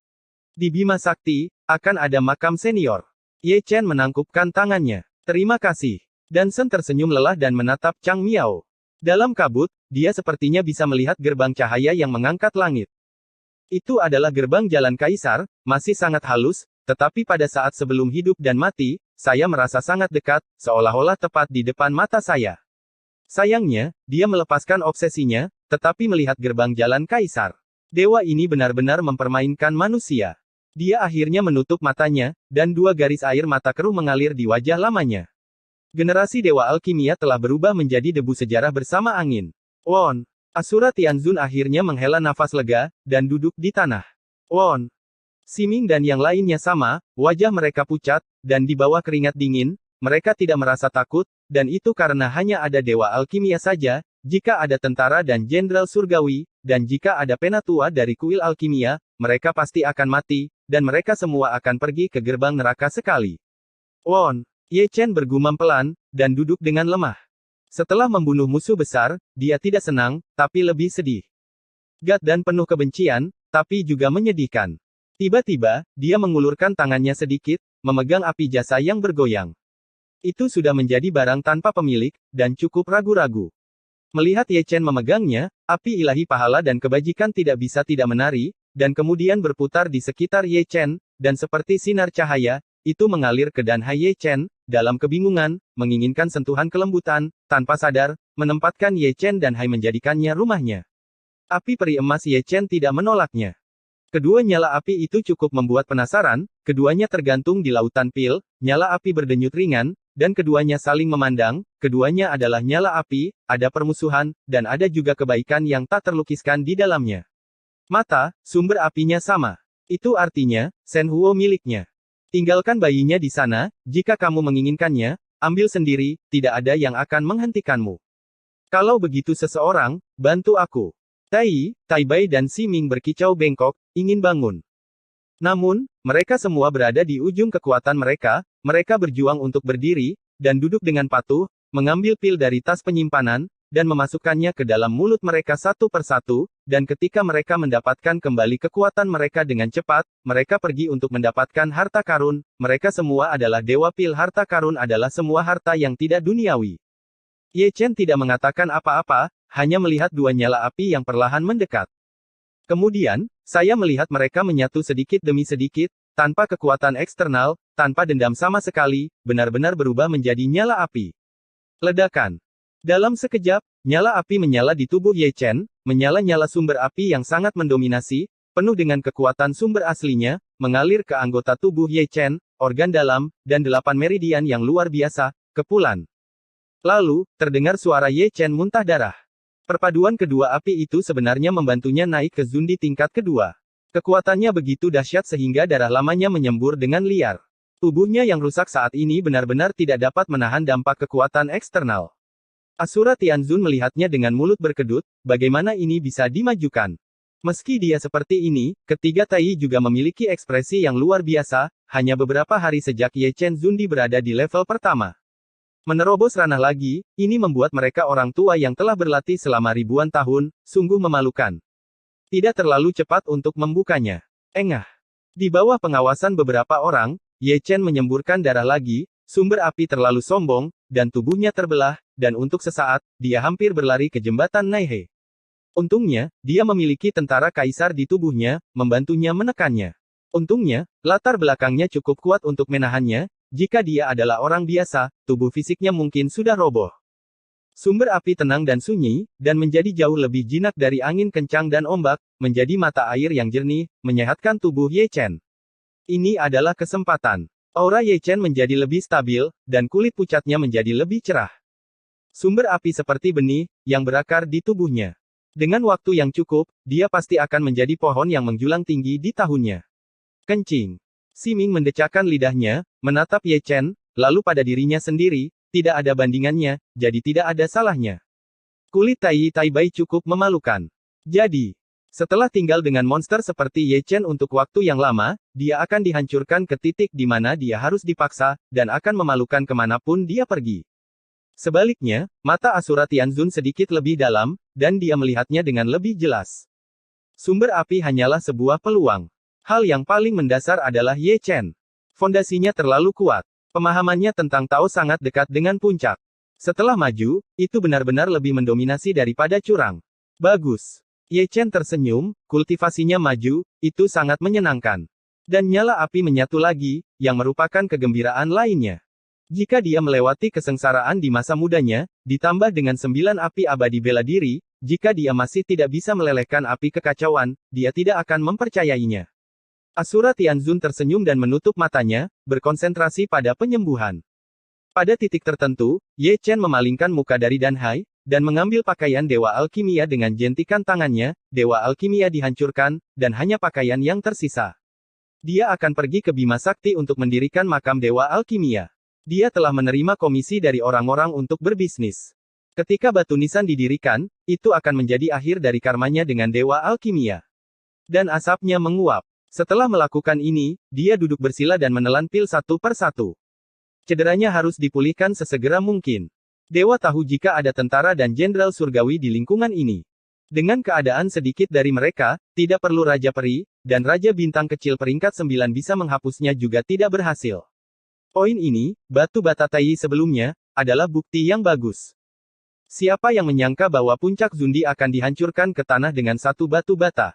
Di Bima Sakti, akan ada makam senior. Ye Chen menangkupkan tangannya. Terima kasih. Dan Sen tersenyum lelah dan menatap Chang Miao. Dalam kabut, dia sepertinya bisa melihat gerbang cahaya yang mengangkat langit. Itu adalah gerbang jalan kaisar, masih sangat halus, tetapi pada saat sebelum hidup dan mati, saya merasa sangat dekat, seolah-olah tepat di depan mata saya. Sayangnya, dia melepaskan obsesinya, tetapi melihat gerbang jalan kaisar. Dewa ini benar-benar mempermainkan manusia. Dia akhirnya menutup matanya, dan dua garis air mata keruh mengalir di wajah lamanya. Generasi Dewa Alkimia telah berubah menjadi debu sejarah bersama angin. Won. Asura Tianzun akhirnya menghela nafas lega, dan duduk di tanah. Won. Siming dan yang lainnya sama, wajah mereka pucat, dan di bawah keringat dingin, mereka tidak merasa takut, dan itu karena hanya ada Dewa Alkimia saja, jika ada tentara dan jenderal surgawi, dan jika ada penatua dari kuil alkimia, mereka pasti akan mati, dan mereka semua akan pergi ke gerbang neraka sekali. Won. Ye Chen bergumam pelan, dan duduk dengan lemah. Setelah membunuh musuh besar, dia tidak senang, tapi lebih sedih. Gat dan penuh kebencian, tapi juga menyedihkan. Tiba-tiba, dia mengulurkan tangannya sedikit, memegang api jasa yang bergoyang. Itu sudah menjadi barang tanpa pemilik, dan cukup ragu-ragu. Melihat Ye Chen memegangnya, api ilahi pahala dan kebajikan tidak bisa tidak menari, dan kemudian berputar di sekitar Ye Chen, dan seperti sinar cahaya, itu mengalir ke danhai Ye Chen, dalam kebingungan, menginginkan sentuhan kelembutan, tanpa sadar, menempatkan Ye Chen dan Hai menjadikannya rumahnya. Api peri emas Ye Chen tidak menolaknya. Kedua nyala api itu cukup membuat penasaran, keduanya tergantung di lautan pil, nyala api berdenyut ringan, dan keduanya saling memandang, keduanya adalah nyala api, ada permusuhan, dan ada juga kebaikan yang tak terlukiskan di dalamnya. Mata, sumber apinya sama. Itu artinya, Shen Huo miliknya. Tinggalkan bayinya di sana, jika kamu menginginkannya, ambil sendiri, tidak ada yang akan menghentikanmu. Kalau begitu seseorang, bantu aku. Tai, Taibai dan Siming berkicau bengkok, ingin bangun. Namun, mereka semua berada di ujung kekuatan mereka berjuang untuk berdiri, dan duduk dengan patuh, mengambil pil dari tas penyimpanan, dan memasukkannya ke dalam mulut mereka satu persatu, dan ketika mereka mendapatkan kembali kekuatan mereka dengan cepat, mereka pergi untuk mendapatkan harta karun, mereka semua adalah dewa pil harta karun adalah semua harta yang tidak duniawi. Ye Chen tidak mengatakan apa-apa, hanya melihat dua nyala api yang perlahan mendekat. Kemudian, saya melihat mereka menyatu sedikit demi sedikit, tanpa kekuatan eksternal, tanpa dendam sama sekali, benar-benar berubah menjadi nyala api. Ledakan. Dalam sekejap, nyala api menyala di tubuh Ye Chen, menyala-nyala sumber api yang sangat mendominasi, penuh dengan kekuatan sumber aslinya, mengalir ke anggota tubuh Ye Chen, organ dalam, dan 8 meridian yang luar biasa, kepulan. Lalu, terdengar suara Ye Chen muntah darah. Perpaduan kedua api itu sebenarnya membantunya naik ke Zundi tingkat kedua. Kekuatannya begitu dahsyat sehingga darah lamanya menyembur dengan liar. Tubuhnya yang rusak saat ini benar-benar tidak dapat menahan dampak kekuatan eksternal. Asura Tianzun melihatnya dengan mulut berkedut, bagaimana ini bisa dimajukan. Meski dia seperti ini, ketiga Tai juga memiliki ekspresi yang luar biasa, hanya beberapa hari sejak Ye Chen Zundi berada di level pertama. Menerobos ranah lagi, ini membuat mereka orang tua yang telah berlatih selama ribuan tahun, sungguh memalukan. Tidak terlalu cepat untuk membukanya. Engah. Di bawah pengawasan beberapa orang, Ye Chen menyemburkan darah lagi, sumber api terlalu sombong, dan tubuhnya terbelah, dan untuk sesaat, dia hampir berlari ke jembatan Naihe. Untungnya, dia memiliki tentara kaisar di tubuhnya, membantunya menekannya. Untungnya, latar belakangnya cukup kuat untuk menahannya. Jika dia adalah orang biasa, tubuh fisiknya mungkin sudah roboh. Sumber api tenang dan sunyi, dan menjadi jauh lebih jinak dari angin kencang dan ombak, menjadi mata air yang jernih, menyehatkan tubuh Ye Chen. Ini adalah kesempatan. Aura Ye Chen menjadi lebih stabil, dan kulit pucatnya menjadi lebih cerah. Sumber api seperti benih, yang berakar di tubuhnya. Dengan waktu yang cukup, dia pasti akan menjadi pohon yang menjulang tinggi di tahunnya. Kencing. Siming mendecakkan lidahnya, menatap Ye Chen, lalu pada dirinya sendiri, tidak ada bandingannya, jadi tidak ada salahnya. Kulit Tai Bai cukup memalukan. Jadi, setelah tinggal dengan monster seperti Ye Chen untuk waktu yang lama, dia akan dihancurkan ke titik di mana dia harus dipaksa, dan akan memalukan kemanapun dia pergi. Sebaliknya, mata Asura Tianzun sedikit lebih dalam, dan dia melihatnya dengan lebih jelas. Sumber api hanyalah sebuah peluang. Hal yang paling mendasar adalah Ye Chen. Fondasinya terlalu kuat. Pemahamannya tentang Tao sangat dekat dengan puncak. Setelah maju, itu benar-benar lebih mendominasi daripada curang. Bagus. Ye Chen tersenyum, kultivasinya maju, itu sangat menyenangkan. Dan nyala api menyatu lagi, yang merupakan kegembiraan lainnya. Jika dia melewati kesengsaraan di masa mudanya, ditambah dengan 9 api abadi bela diri, jika dia masih tidak bisa melelehkan api kekacauan, dia tidak akan mempercayainya. Asura Tianzun tersenyum dan menutup matanya, berkonsentrasi pada penyembuhan. Pada titik tertentu, Ye Chen memalingkan muka dari Danhai, dan mengambil pakaian Dewa Alkimia dengan jentikan tangannya, Dewa Alkimia dihancurkan, dan hanya pakaian yang tersisa. Dia akan pergi ke Bima Sakti untuk mendirikan makam Dewa Alkimia. Dia telah menerima komisi dari orang-orang untuk berbisnis. Ketika batu nisan didirikan, itu akan menjadi akhir dari karmanya dengan Dewa Alkimia. Dan asapnya menguap. Setelah melakukan ini, dia duduk bersila dan menelan pil satu per satu. Cederanya harus dipulihkan sesegera mungkin. Dewa tahu jika ada tentara dan jenderal surgawi di lingkungan ini. Dengan keadaan sedikit dari mereka, tidak perlu Raja Peri, dan Raja Bintang Kecil peringkat 9 bisa menghapusnya juga tidak berhasil. Poin ini, batu bata Tai sebelumnya, adalah bukti yang bagus. Siapa yang menyangka bahwa puncak Zundi akan dihancurkan ke tanah dengan satu batu bata?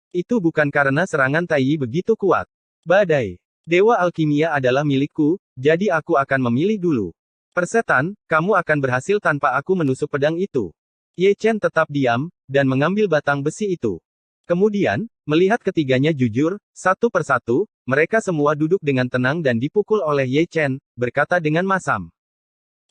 Itu bukan karena serangan Tai begitu kuat. Badai. Dewa Alkimia adalah milikku, jadi aku akan memilih dulu. Persetan, kamu akan berhasil tanpa aku menusuk pedang itu. Ye Chen tetap diam, dan mengambil batang besi itu. Kemudian, melihat ketiganya jujur, satu persatu, mereka semua duduk dengan tenang dan dipukul oleh Ye Chen, berkata dengan masam.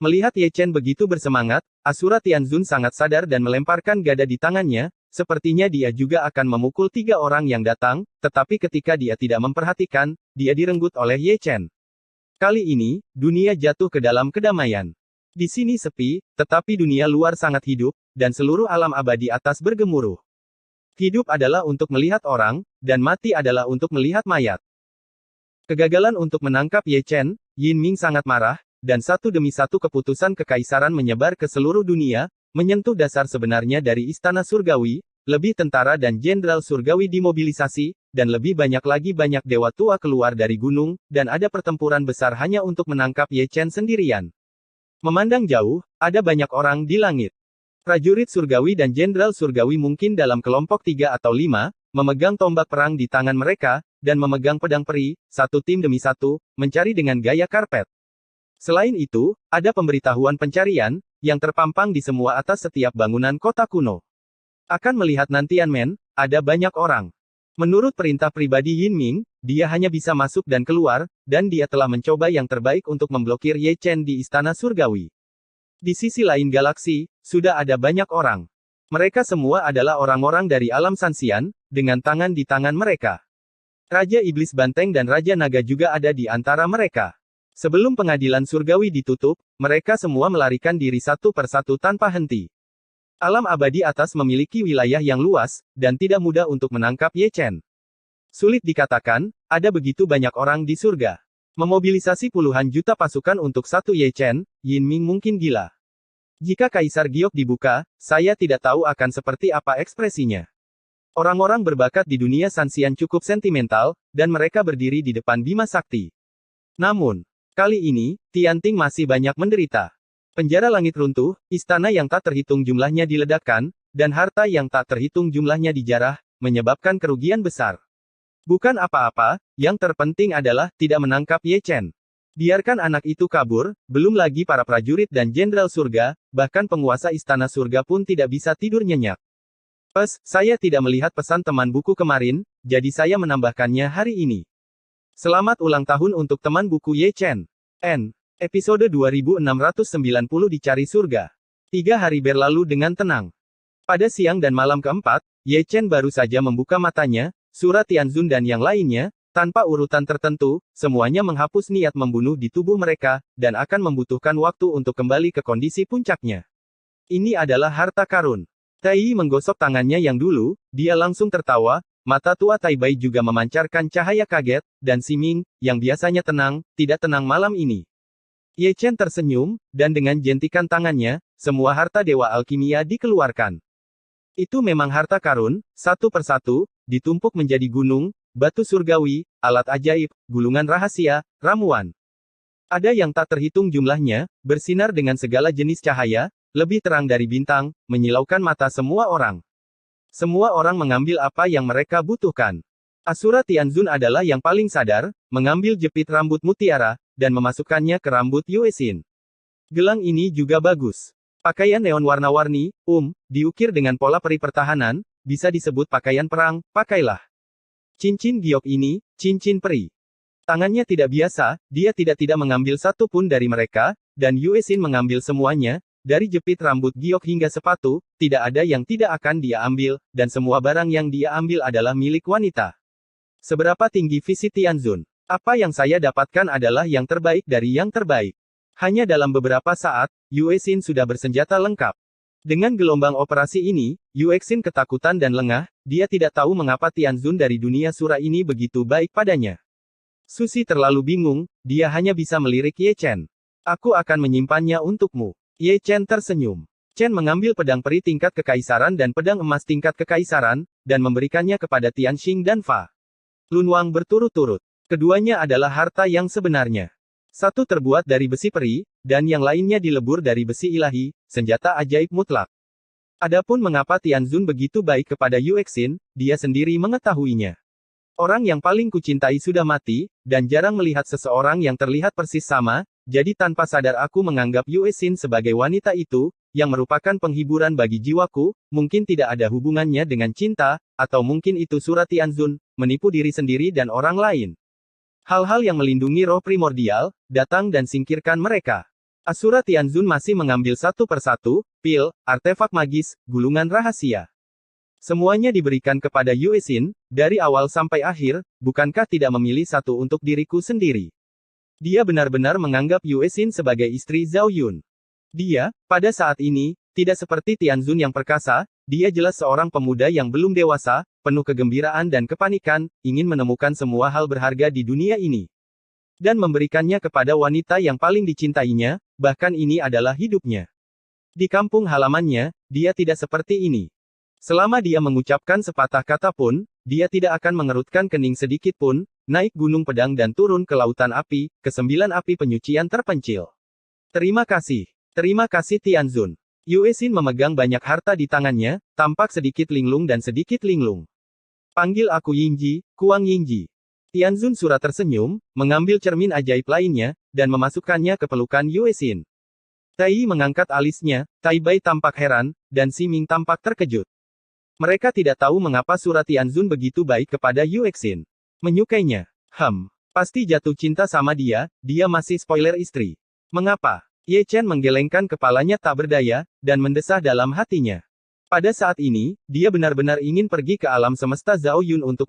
Melihat Ye Chen begitu bersemangat, Asura Tianzun sangat sadar dan melemparkan gada di tangannya, sepertinya dia juga akan memukul 3 orang yang datang, tetapi ketika dia tidak memperhatikan, dia direnggut oleh Ye Chen. Kali ini, dunia jatuh ke dalam kedamaian. Di sini sepi, tetapi dunia luar sangat hidup, dan seluruh alam abadi atas bergemuruh. Hidup adalah untuk melihat orang, dan mati adalah untuk melihat mayat. Kegagalan untuk menangkap Ye Chen, Yin Ming sangat marah, dan satu demi satu keputusan kekaisaran menyebar ke seluruh dunia, menyentuh dasar sebenarnya dari Istana Surgawi, lebih tentara dan jenderal surgawi dimobilisasi, dan lebih banyak lagi banyak dewa tua keluar dari gunung, dan ada pertempuran besar hanya untuk menangkap Ye Chen sendirian. Memandang jauh, ada banyak orang di langit. Prajurit surgawi dan jenderal surgawi mungkin dalam kelompok 3 atau 5, memegang tombak perang di tangan mereka, dan memegang pedang peri, satu tim demi satu, mencari dengan gaya karpet. Selain itu, ada pemberitahuan pencarian, yang terpampang di semua atas setiap bangunan kota kuno. Akan melihat nantian men, ada banyak orang. Menurut perintah pribadi Yin Ming, dia hanya bisa masuk dan keluar, dan dia telah mencoba yang terbaik untuk memblokir Ye Chen di Istana Surgawi. Di sisi lain galaksi, sudah ada banyak orang. Mereka semua adalah orang-orang dari alam Sanxian, dengan tangan di tangan mereka. Raja Iblis Banteng dan Raja Naga juga ada di antara mereka. Sebelum pengadilan surgawi ditutup, mereka semua melarikan diri satu persatu tanpa henti. Alam abadi atas memiliki wilayah yang luas, dan tidak mudah untuk menangkap Ye Chen. Sulit dikatakan, ada begitu banyak orang di surga. Memobilisasi puluhan juta pasukan untuk satu Ye Chen, Yin Ming mungkin gila. Jika Kaisar Giok dibuka, saya tidak tahu akan seperti apa ekspresinya. Orang-orang berbakat di dunia Sanxian cukup sentimental, dan mereka berdiri di depan Bima Sakti. Namun, kali ini, Tianting masih banyak menderita. Penjara langit runtuh, istana yang tak terhitung jumlahnya diledakkan, dan harta yang tak terhitung jumlahnya dijarah, menyebabkan kerugian besar. Bukan apa-apa, yang terpenting adalah tidak menangkap Ye Chen. Biarkan anak itu kabur, belum lagi para prajurit dan jenderal surga, bahkan penguasa istana surga pun tidak bisa tidur nyenyak. Saya tidak melihat pesan teman buku kemarin, jadi saya menambahkannya hari ini. Selamat ulang tahun untuk teman buku Ye Chen. Episode 2690 Dicari Surga. 3 hari berlalu dengan tenang. Pada siang dan malam keempat, Ye Chen baru saja membuka matanya. Surat Tianzun dan yang lainnya, tanpa urutan tertentu, semuanya menghapus niat membunuh di tubuh mereka, dan akan membutuhkan waktu untuk kembali ke kondisi puncaknya. Ini adalah harta karun. Tai menggosok tangannya yang dulu, dia langsung tertawa, mata tua Tai Bai juga memancarkan cahaya kaget, dan Si Ming, yang biasanya tenang, tidak tenang malam ini. Ye Chen tersenyum, dan dengan jentikan tangannya, semua harta dewa alkimia dikeluarkan. Itu memang harta karun, satu persatu, ditumpuk menjadi gunung, batu surgawi, alat ajaib, gulungan rahasia, ramuan. Ada yang tak terhitung jumlahnya, bersinar dengan segala jenis cahaya, lebih terang dari bintang, menyilaukan mata semua orang. Semua orang mengambil apa yang mereka butuhkan. Asura Tianzun adalah yang paling sadar, mengambil jepit rambut mutiara, dan memasukkannya ke rambut Yue Xin. Gelang ini juga bagus. Pakaian neon warna-warni, diukir dengan pola peri pertahanan, bisa disebut pakaian perang, pakailah. Cincin giok ini, cincin peri. Tangannya tidak biasa, dia tidak mengambil satu pun dari mereka, dan Yue Xin mengambil semuanya, dari jepit rambut giok hingga sepatu, tidak ada yang tidak akan dia ambil, dan semua barang yang dia ambil adalah milik wanita. Seberapa tinggi visi Tianzun? Apa yang saya dapatkan adalah yang terbaik dari yang terbaik. Hanya dalam beberapa saat, Yue Xin sudah bersenjata lengkap. Dengan gelombang operasi ini, Yue Xin ketakutan dan lengah, dia tidak tahu mengapa Tianzun dari dunia sura ini begitu baik padanya. Susi terlalu bingung, dia hanya bisa melirik Ye Chen. Aku akan menyimpannya untukmu. Ye Chen tersenyum. Chen mengambil pedang peri tingkat kekaisaran dan pedang emas tingkat kekaisaran, dan memberikannya kepada Tianxing dan Fa Lunwang berturut-turut. Keduanya adalah harta yang sebenarnya. Satu terbuat dari besi peri, dan yang lainnya dilebur dari besi ilahi, senjata ajaib mutlak. Adapun mengapa Tianzun begitu baik kepada Yue Xin, dia sendiri mengetahuinya. Orang yang paling kucintai sudah mati, dan jarang melihat seseorang yang terlihat persis sama, jadi tanpa sadar aku menganggap Yue Xin sebagai wanita itu, yang merupakan penghiburan bagi jiwaku, mungkin tidak ada hubungannya dengan cinta, atau mungkin itu surat Tianzun, menipu diri sendiri dan orang lain. Hal-hal yang melindungi roh primordial, datang dan singkirkan mereka. Asura Tianzun masih mengambil satu persatu, pil, artefak magis, gulungan rahasia. Semuanya diberikan kepada Yue Xin, dari awal sampai akhir, bukankah tidak memilih satu untuk diriku sendiri? Dia benar-benar menganggap Yue Xin sebagai istri Zhao Yun. Dia, pada saat ini, tidak seperti Tianzun yang perkasa, dia jelas seorang pemuda yang belum dewasa, penuh kegembiraan dan kepanikan, ingin menemukan semua hal berharga di dunia ini. Dan memberikannya kepada wanita yang paling dicintainya, bahkan ini adalah hidupnya. Di kampung halamannya, dia tidak seperti ini. Selama dia mengucapkan sepatah kata pun, dia tidak akan mengerutkan kening sedikit pun, naik gunung pedang dan turun ke lautan api, ke 9 api penyucian terpencil. Terima kasih Tianzun. Yue Xin memegang banyak harta di tangannya, tampak sedikit linglung dan sedikit linglung. Panggil aku Yingji, Kuang Yingji. Tianzun Sura tersenyum, mengambil cermin ajaib lainnya, dan memasukkannya ke pelukan Yue Xin. Tai mengangkat alisnya, Tai Bai tampak heran, dan Si Ming tampak terkejut. Mereka tidak tahu mengapa Sura Tianzun begitu baik kepada Yue Xin. Menyukainya. Pasti jatuh cinta sama dia, dia masih spoiler istri. Mengapa? Ye Chen menggelengkan kepalanya tak berdaya, dan mendesah dalam hatinya. Pada saat ini, dia benar-benar ingin pergi ke alam semesta Zhao Yun untuk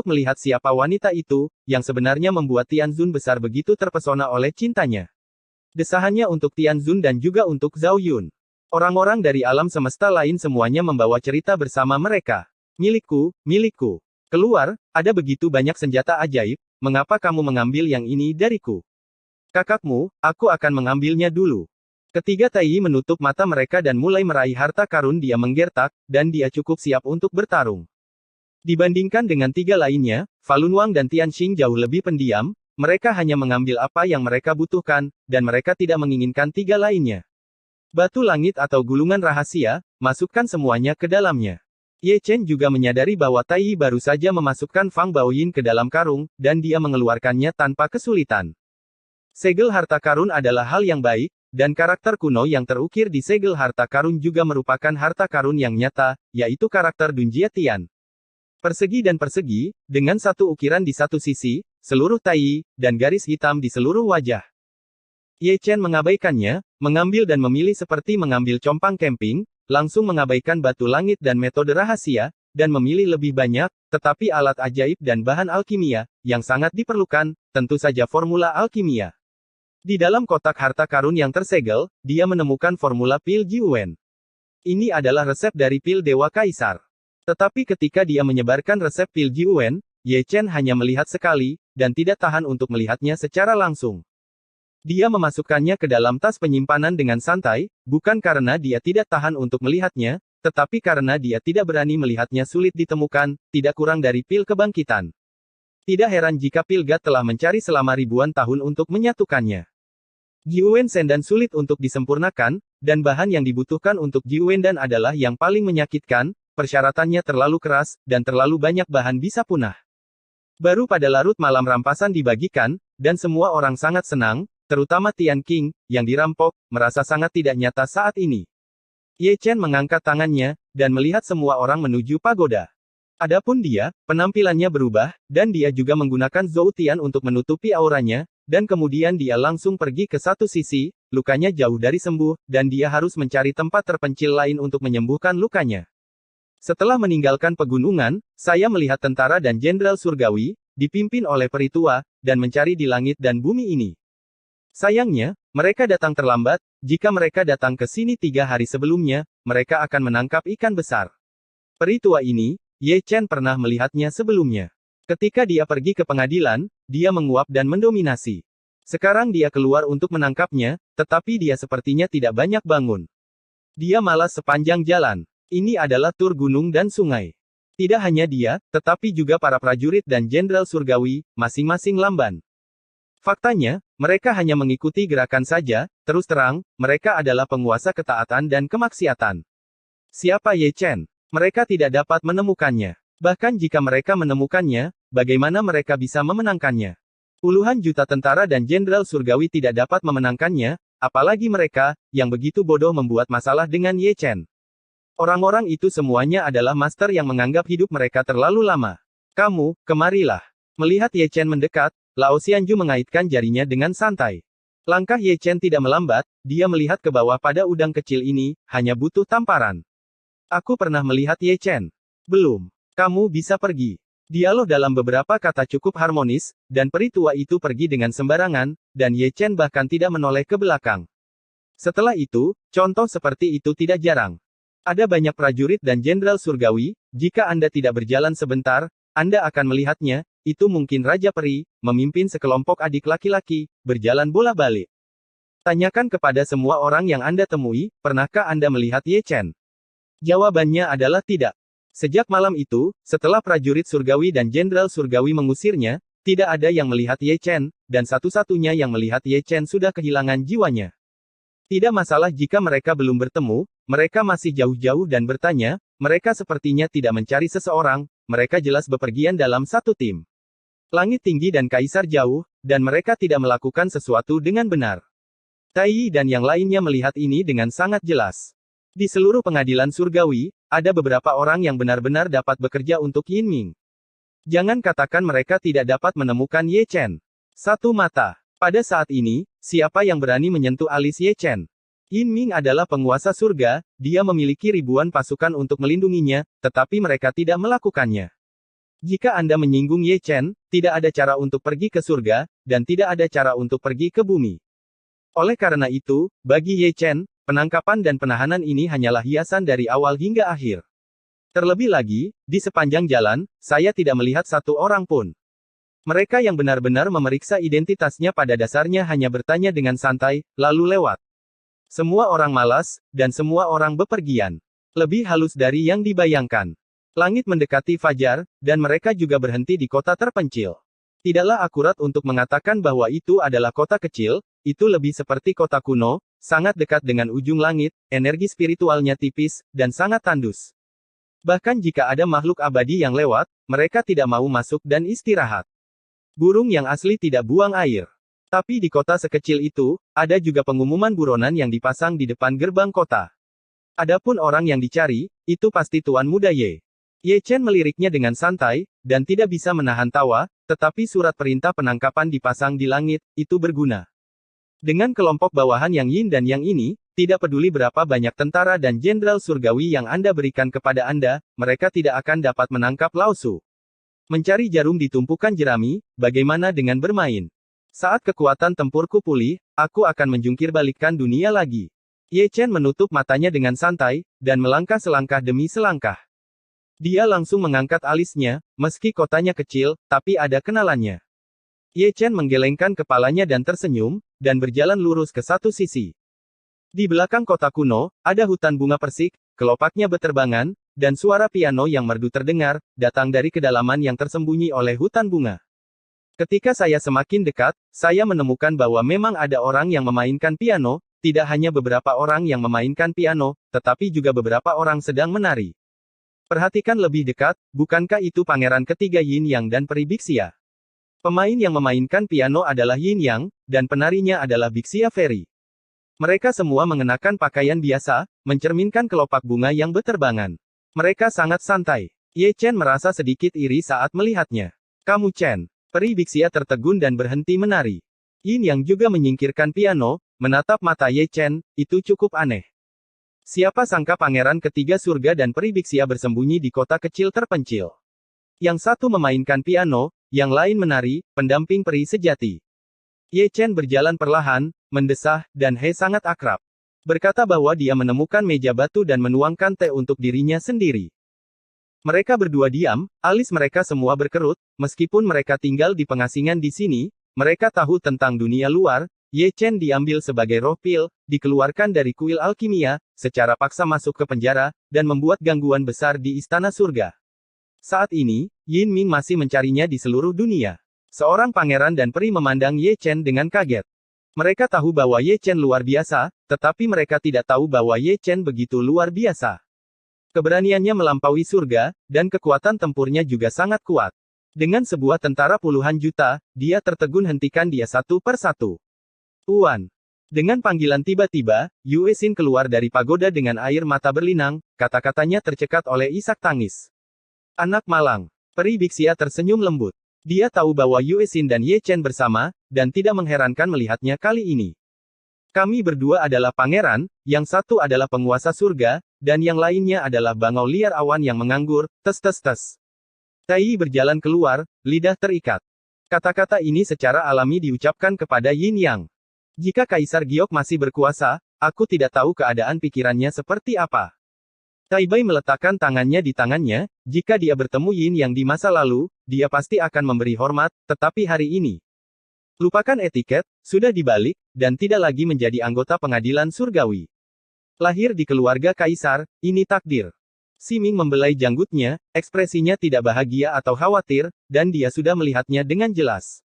melihat siapa wanita itu, yang sebenarnya membuat Tianzun besar begitu terpesona oleh cintanya. Desahannya untuk Tianzun dan juga untuk Zhao Yun. Orang-orang dari alam semesta lain semuanya membawa cerita bersama mereka. Milikku, milikku. Keluar, ada begitu banyak senjata ajaib, mengapa kamu mengambil yang ini dariku? Kakakmu, aku akan mengambilnya dulu. Ketiga Tai menutup mata mereka dan mulai meraih harta karun. Dia menggertak, dan dia cukup siap untuk bertarung. Dibandingkan dengan tiga lainnya, Falun Wang dan Tianxing jauh lebih pendiam, mereka hanya mengambil apa yang mereka butuhkan, dan mereka tidak menginginkan tiga lainnya. Batu langit atau gulungan rahasia, masukkan semuanya ke dalamnya. Ye Chen juga menyadari bahwa Tai baru saja memasukkan Fang Baoyin ke dalam karung, dan dia mengeluarkannya tanpa kesulitan. Segel harta karun adalah hal yang baik, dan karakter kuno yang terukir di segel harta karun juga merupakan harta karun yang nyata, yaitu karakter Dunjia Tian. Persegi dan persegi, dengan satu ukiran di satu sisi, seluruh Tai, dan garis hitam di seluruh wajah. Ye Chen mengabaikannya, mengambil dan memilih seperti mengambil compang camping, langsung mengabaikan batu langit dan metode rahasia, dan memilih lebih banyak, tetapi alat ajaib dan bahan alkimia, yang sangat diperlukan, tentu saja formula alkimia. Di dalam kotak harta karun yang tersegel, dia menemukan formula pil Jiwen. Ini adalah resep dari pil Dewa Kaisar. Tetapi ketika dia menyebarkan resep pil Jiwen, Ye Chen hanya melihat sekali, dan tidak tahan untuk melihatnya secara langsung. Dia memasukkannya ke dalam tas penyimpanan dengan santai, bukan karena dia tidak tahan untuk melihatnya, tetapi karena dia tidak berani melihatnya sulit ditemukan, tidak kurang dari pil kebangkitan. Tidak heran jika pil God telah mencari selama ribuan tahun untuk menyatukannya. Jiwen Sendan sulit untuk disempurnakan, dan bahan yang dibutuhkan untuk Jiwen Dan adalah yang paling menyakitkan, persyaratannya terlalu keras, dan terlalu banyak bahan bisa punah. Baru pada larut malam rampasan dibagikan, dan semua orang sangat senang, terutama Tian Qing, yang dirampok, merasa sangat tidak nyata saat ini. Ye Chen mengangkat tangannya, dan melihat semua orang menuju pagoda. Adapun dia, penampilannya berubah, dan dia juga menggunakan Zhou Tian untuk menutupi auranya, dan kemudian dia langsung pergi ke satu sisi, lukanya jauh dari sembuh, dan dia harus mencari tempat terpencil lain untuk menyembuhkan lukanya. Setelah meninggalkan pegunungan, saya melihat tentara dan jenderal surgawi, dipimpin oleh peri tua, dan mencari di langit dan bumi ini. Sayangnya, mereka datang terlambat. Jika mereka datang ke sini 3 hari sebelumnya, mereka akan menangkap ikan besar. Peri tua ini, Ye Chen pernah melihatnya sebelumnya. Ketika dia pergi ke pengadilan, dia menguap dan mendominasi. Sekarang dia keluar untuk menangkapnya, tetapi dia sepertinya tidak banyak bangun. Dia malas sepanjang jalan. Ini adalah tur gunung dan sungai. Tidak hanya dia, tetapi juga para prajurit dan jenderal surgawi, masing-masing lamban. Faktanya, mereka hanya mengikuti gerakan saja. Terus terang, mereka adalah penguasa ketaatan dan kemaksiatan. Siapa Ye Chen? Mereka tidak dapat menemukannya. Bahkan jika mereka menemukannya, bagaimana mereka bisa memenangkannya? Puluhan juta tentara dan jenderal surgawi tidak dapat memenangkannya, apalagi mereka, yang begitu bodoh membuat masalah dengan Ye Chen. Orang-orang itu semuanya adalah master yang menganggap hidup mereka terlalu lama. Kamu, kemarilah. Melihat Ye Chen mendekat, Lao Xianju mengaitkan jarinya dengan santai. Langkah Ye Chen tidak melambat, dia melihat ke bawah pada udang kecil ini, hanya butuh tamparan. Aku pernah melihat Ye Chen. Belum. Kamu bisa pergi. Dialog dalam beberapa kata cukup harmonis, dan peri tua itu pergi dengan sembarangan, dan Ye Chen bahkan tidak menoleh ke belakang. Setelah itu, contoh seperti itu tidak jarang. Ada banyak prajurit dan jenderal surgawi, jika Anda tidak berjalan sebentar, Anda akan melihatnya. Itu mungkin Raja Peri, memimpin sekelompok adik laki-laki, berjalan bola-balik. Tanyakan kepada semua orang yang Anda temui, pernahkah Anda melihat Ye Chen? Jawabannya adalah tidak. Sejak malam itu, setelah prajurit surgawi dan jenderal surgawi mengusirnya, tidak ada yang melihat Ye Chen, dan satu-satunya yang melihat Ye Chen sudah kehilangan jiwanya. Tidak masalah jika mereka belum bertemu, mereka masih jauh-jauh dan bertanya, mereka sepertinya tidak mencari seseorang, mereka jelas bepergian dalam satu tim. Langit tinggi dan kaisar jauh, dan mereka tidak melakukan sesuatu dengan benar. Tai dan yang lainnya melihat ini dengan sangat jelas. Di seluruh pengadilan surgawi, ada beberapa orang yang benar-benar dapat bekerja untuk Yin Ming. Jangan katakan mereka tidak dapat menemukan Ye Chen. Satu mata. Pada saat ini, siapa yang berani menyentuh alis Ye Chen? Yin Ming adalah penguasa surga, dia memiliki ribuan pasukan untuk melindunginya, tetapi mereka tidak melakukannya. Jika Anda menyinggung Ye Chen, tidak ada cara untuk pergi ke surga, dan tidak ada cara untuk pergi ke bumi. Oleh karena itu, bagi Ye Chen, penangkapan dan penahanan ini hanyalah hiasan dari awal hingga akhir. Terlebih lagi, di sepanjang jalan, saya tidak melihat satu orang pun. Mereka yang benar-benar memeriksa identitasnya pada dasarnya hanya bertanya dengan santai, lalu lewat. Semua orang malas, dan semua orang bepergian. Lebih halus dari yang dibayangkan. Langit mendekati fajar, dan mereka juga berhenti di kota terpencil. Tidaklah akurat untuk mengatakan bahwa itu adalah kota kecil, itu lebih seperti kota kuno, sangat dekat dengan ujung langit, energi spiritualnya tipis, dan sangat tandus. Bahkan jika ada makhluk abadi yang lewat, mereka tidak mau masuk dan istirahat. Burung yang asli tidak buang air. Tapi di kota sekecil itu, ada juga pengumuman buronan yang dipasang di depan gerbang kota. Adapun orang yang dicari, itu pasti Tuan Muda Ye. Ye Chen meliriknya dengan santai, dan tidak bisa menahan tawa, tetapi surat perintah penangkapan dipasang di langit, itu berguna. Dengan kelompok bawahan yang Yin dan yang ini, tidak peduli berapa banyak tentara dan jenderal surgawi yang Anda berikan kepada Anda, mereka tidak akan dapat menangkap Lao Su. Mencari jarum di tumpukan jerami, bagaimana dengan bermain? Saat kekuatan tempurku pulih, aku akan menjungkirbalikkan dunia lagi. Ye Chen menutup matanya dengan santai, dan melangkah selangkah demi selangkah. Dia langsung mengangkat alisnya, meski kotanya kecil, tapi ada kenalannya. Ye Chen menggelengkan kepalanya dan tersenyum, dan berjalan lurus ke satu sisi. Di belakang kota kuno, ada hutan bunga persik, kelopaknya beterbangan, dan suara piano yang merdu terdengar, datang dari kedalaman yang tersembunyi oleh hutan bunga. Ketika saya semakin dekat, saya menemukan bahwa memang ada orang yang memainkan piano, tidak hanya beberapa orang yang memainkan piano, tetapi juga beberapa orang sedang menari. Perhatikan lebih dekat, bukankah itu pangeran ketiga Yin Yang dan Peri Bixia? Pemain yang memainkan piano adalah Yin Yang, dan penarinya adalah Bixia Fairy. Mereka semua mengenakan pakaian biasa, mencerminkan kelopak bunga yang beterbangan. Mereka sangat santai. Ye Chen merasa sedikit iri saat melihatnya. Kamu Chen. Peri Bixia tertegun dan berhenti menari. Yin Yang juga menyingkirkan piano, menatap mata Ye Chen, itu cukup aneh. Siapa sangka pangeran ketiga surga dan Peri Bixia bersembunyi di kota kecil terpencil. Yang satu memainkan piano, yang lain menari, pendamping peri sejati. Ye Chen berjalan perlahan, mendesah, dan He sangat akrab. Berkata bahwa dia menemukan meja batu dan menuangkan teh untuk dirinya sendiri. Mereka berdua diam, alis mereka semua berkerut, meskipun mereka tinggal di pengasingan di sini, mereka tahu tentang dunia luar. Ye Chen diambil sebagai roh pil, dikeluarkan dari kuil alkimia, secara paksa masuk ke penjara, dan membuat gangguan besar di istana surga. Saat ini, Yin Ming masih mencarinya di seluruh dunia. Seorang pangeran dan peri memandang Ye Chen dengan kaget. Mereka tahu bahwa Ye Chen luar biasa, tetapi mereka tidak tahu bahwa Ye Chen begitu luar biasa. Keberaniannya melampaui surga, dan kekuatan tempurnya juga sangat kuat. Dengan sebuah tentara puluhan juta, dia tertegun hentikan dia satu per satu. Tuan. Dengan panggilan tiba-tiba, Yue Xin keluar dari pagoda dengan air mata berlinang, kata-katanya tercekat oleh isak tangis. Anak malang. Peri Bixia tersenyum lembut. Dia tahu bahwa Yue Xin dan Ye Chen bersama, dan tidak mengherankan melihatnya kali ini. Kami berdua adalah pangeran, yang satu adalah penguasa surga, dan yang lainnya adalah bangau liar awan yang menganggur, tes. Tai berjalan keluar, lidah terikat. Kata-kata ini secara alami diucapkan kepada Yin Yang. Jika Kaisar Giok masih berkuasa, aku tidak tahu keadaan pikirannya seperti apa. Tai Bai meletakkan tangannya di tangannya, jika dia bertemu Yin Yang di masa lalu, dia pasti akan memberi hormat, tetapi hari ini. Lupakan etiket, sudah dibalik, dan tidak lagi menjadi anggota pengadilan surgawi. Lahir di keluarga kaisar, ini takdir. Si Ming membelai janggutnya, ekspresinya tidak bahagia atau khawatir, dan dia sudah melihatnya dengan jelas.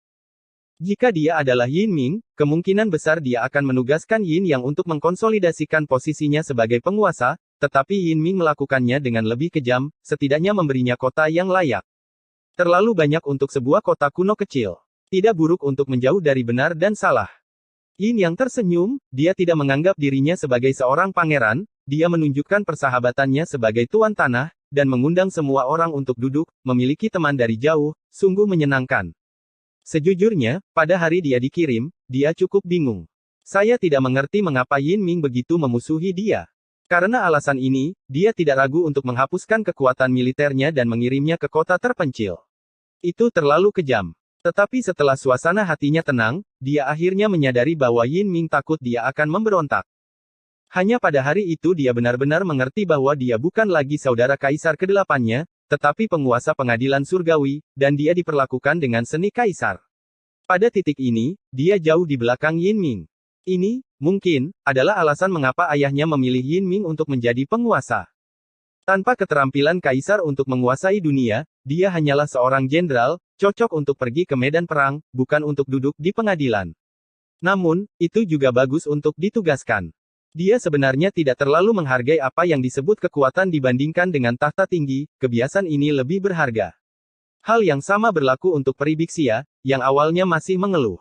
Jika dia adalah Yin Ming, kemungkinan besar dia akan menugaskan Yin Yang untuk mengkonsolidasikan posisinya sebagai penguasa, tetapi Yin Ming melakukannya dengan lebih kejam, setidaknya memberinya kota yang layak. Terlalu banyak untuk sebuah kota kuno kecil. Tidak buruk untuk menjauh dari benar dan salah. Yin Yang tersenyum, dia tidak menganggap dirinya sebagai seorang pangeran, dia menunjukkan persahabatannya sebagai tuan tanah, dan mengundang semua orang untuk duduk, memiliki teman dari jauh, sungguh menyenangkan. Sejujurnya, pada hari dia dikirim, dia cukup bingung. Saya tidak mengerti mengapa Yin Ming begitu memusuhi dia. Karena alasan ini, dia tidak ragu untuk menghapuskan kekuatan militernya dan mengirimnya ke kota terpencil. Itu terlalu kejam. Tetapi setelah suasana hatinya tenang, dia akhirnya menyadari bahwa Yin Ming takut dia akan memberontak. Hanya pada hari itu dia benar-benar mengerti bahwa dia bukan lagi saudara kaisar kedelapannya, tetapi penguasa pengadilan surgawi, dan dia diperlakukan dengan seni kaisar. Pada titik ini, dia jauh di belakang Yin Ming. Ini, mungkin, adalah alasan mengapa ayahnya memilih Yin Ming untuk menjadi penguasa. Tanpa keterampilan kaisar untuk menguasai dunia, dia hanyalah seorang jenderal, cocok untuk pergi ke medan perang, bukan untuk duduk di pengadilan. Namun, itu juga bagus untuk ditugaskan. Dia sebenarnya tidak terlalu menghargai apa yang disebut kekuatan dibandingkan dengan tahta tinggi, kebiasaan ini lebih berharga. Hal yang sama berlaku untuk peri Bixia, yang awalnya masih mengeluh.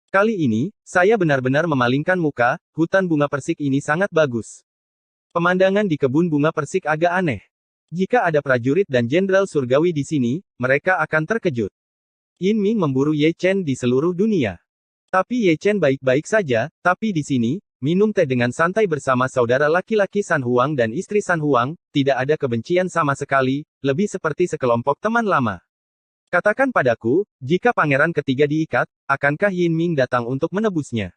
Kali ini, saya benar-benar memalingkan muka, hutan bunga persik ini sangat bagus. Pemandangan di kebun bunga persik agak aneh. Jika ada prajurit dan jenderal surgawi di sini, mereka akan terkejut. Yin Ming memburu Ye Chen di seluruh dunia. Tapi Ye Chen baik-baik saja, tapi di sini, minum teh dengan santai bersama saudara laki-laki San Huang dan istri San Huang, tidak ada kebencian sama sekali, lebih seperti sekelompok teman lama. Katakan padaku, jika pangeran ketiga diikat, akankah Yin Ming datang untuk menebusnya?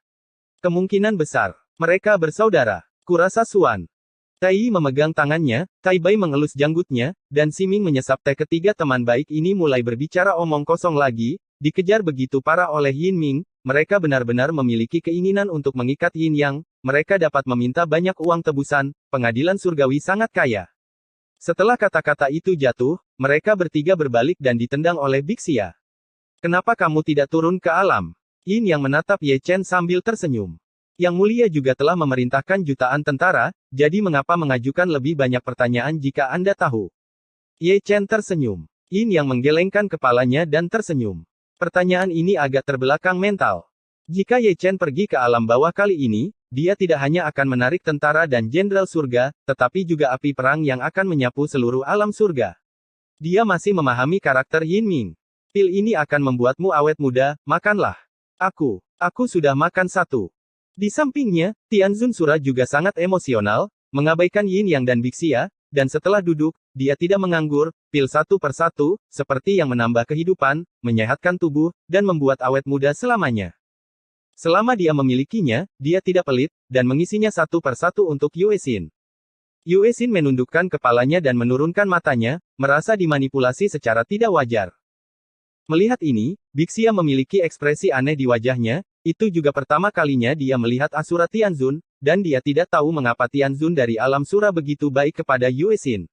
Kemungkinan besar. Mereka bersaudara. Kurasa Suan. Tai memegang tangannya, Tai Bai mengelus janggutnya, dan Siming menyesap teh. Ketiga teman baik ini mulai berbicara omong kosong lagi, dikejar begitu parah oleh Yin Ming, mereka benar-benar memiliki keinginan untuk mengikat Yin Yang, mereka dapat meminta banyak uang tebusan, pengadilan surgawi sangat kaya. Setelah kata-kata itu jatuh, mereka bertiga berbalik dan ditendang oleh Bixia. Kenapa kamu tidak turun ke alam? Yin Yang menatap Ye Chen sambil tersenyum. Yang mulia juga telah memerintahkan jutaan tentara, jadi mengapa mengajukan lebih banyak pertanyaan jika Anda tahu? Ye Chen tersenyum. Yin Yang menggelengkan kepalanya dan tersenyum. Pertanyaan ini agak terbelakang mental. Jika Ye Chen pergi ke alam bawah kali ini, dia tidak hanya akan menarik tentara dan jenderal surga, tetapi juga api perang yang akan menyapu seluruh alam surga. Dia masih memahami karakter Yin Ming. Pil ini akan membuatmu awet muda, makanlah. Aku sudah makan satu. Di sampingnya, Tianzun Sura juga sangat emosional, mengabaikan Yin Yang dan Bixia, dan setelah duduk, dia tidak menganggur, pil satu persatu, seperti yang menambah kehidupan, menyehatkan tubuh, dan membuat awet muda selamanya. Selama dia memilikinya, dia tidak pelit, dan mengisinya satu persatu untuk Yue Xin. Yue Xin menundukkan kepalanya dan menurunkan matanya, merasa dimanipulasi secara tidak wajar. Melihat ini, Bixia memiliki ekspresi aneh di wajahnya, itu juga pertama kalinya dia melihat Asura Tianzun, dan dia tidak tahu mengapa Tianzun dari alam sura begitu baik kepada Yue Xin.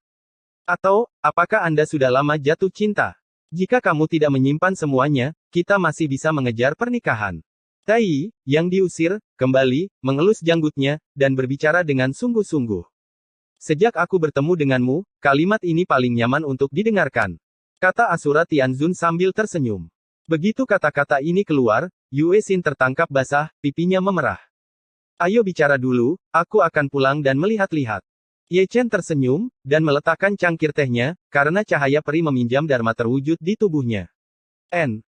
Atau, apakah Anda sudah lama jatuh cinta? Jika kamu tidak menyimpan semuanya, kita masih bisa mengejar pernikahan. Tai, yang diusir, kembali, mengelus janggutnya, dan berbicara dengan sungguh-sungguh. Sejak aku bertemu denganmu, kalimat ini paling nyaman untuk didengarkan. Kata Asura Tianzun sambil tersenyum. Begitu kata-kata ini keluar, Yue Xin tertangkap basah, pipinya memerah. Ayo bicara dulu, aku akan pulang dan melihat-lihat. Ye Chen tersenyum, dan meletakkan cangkir tehnya, karena cahaya peri meminjam dharma terwujud di tubuhnya.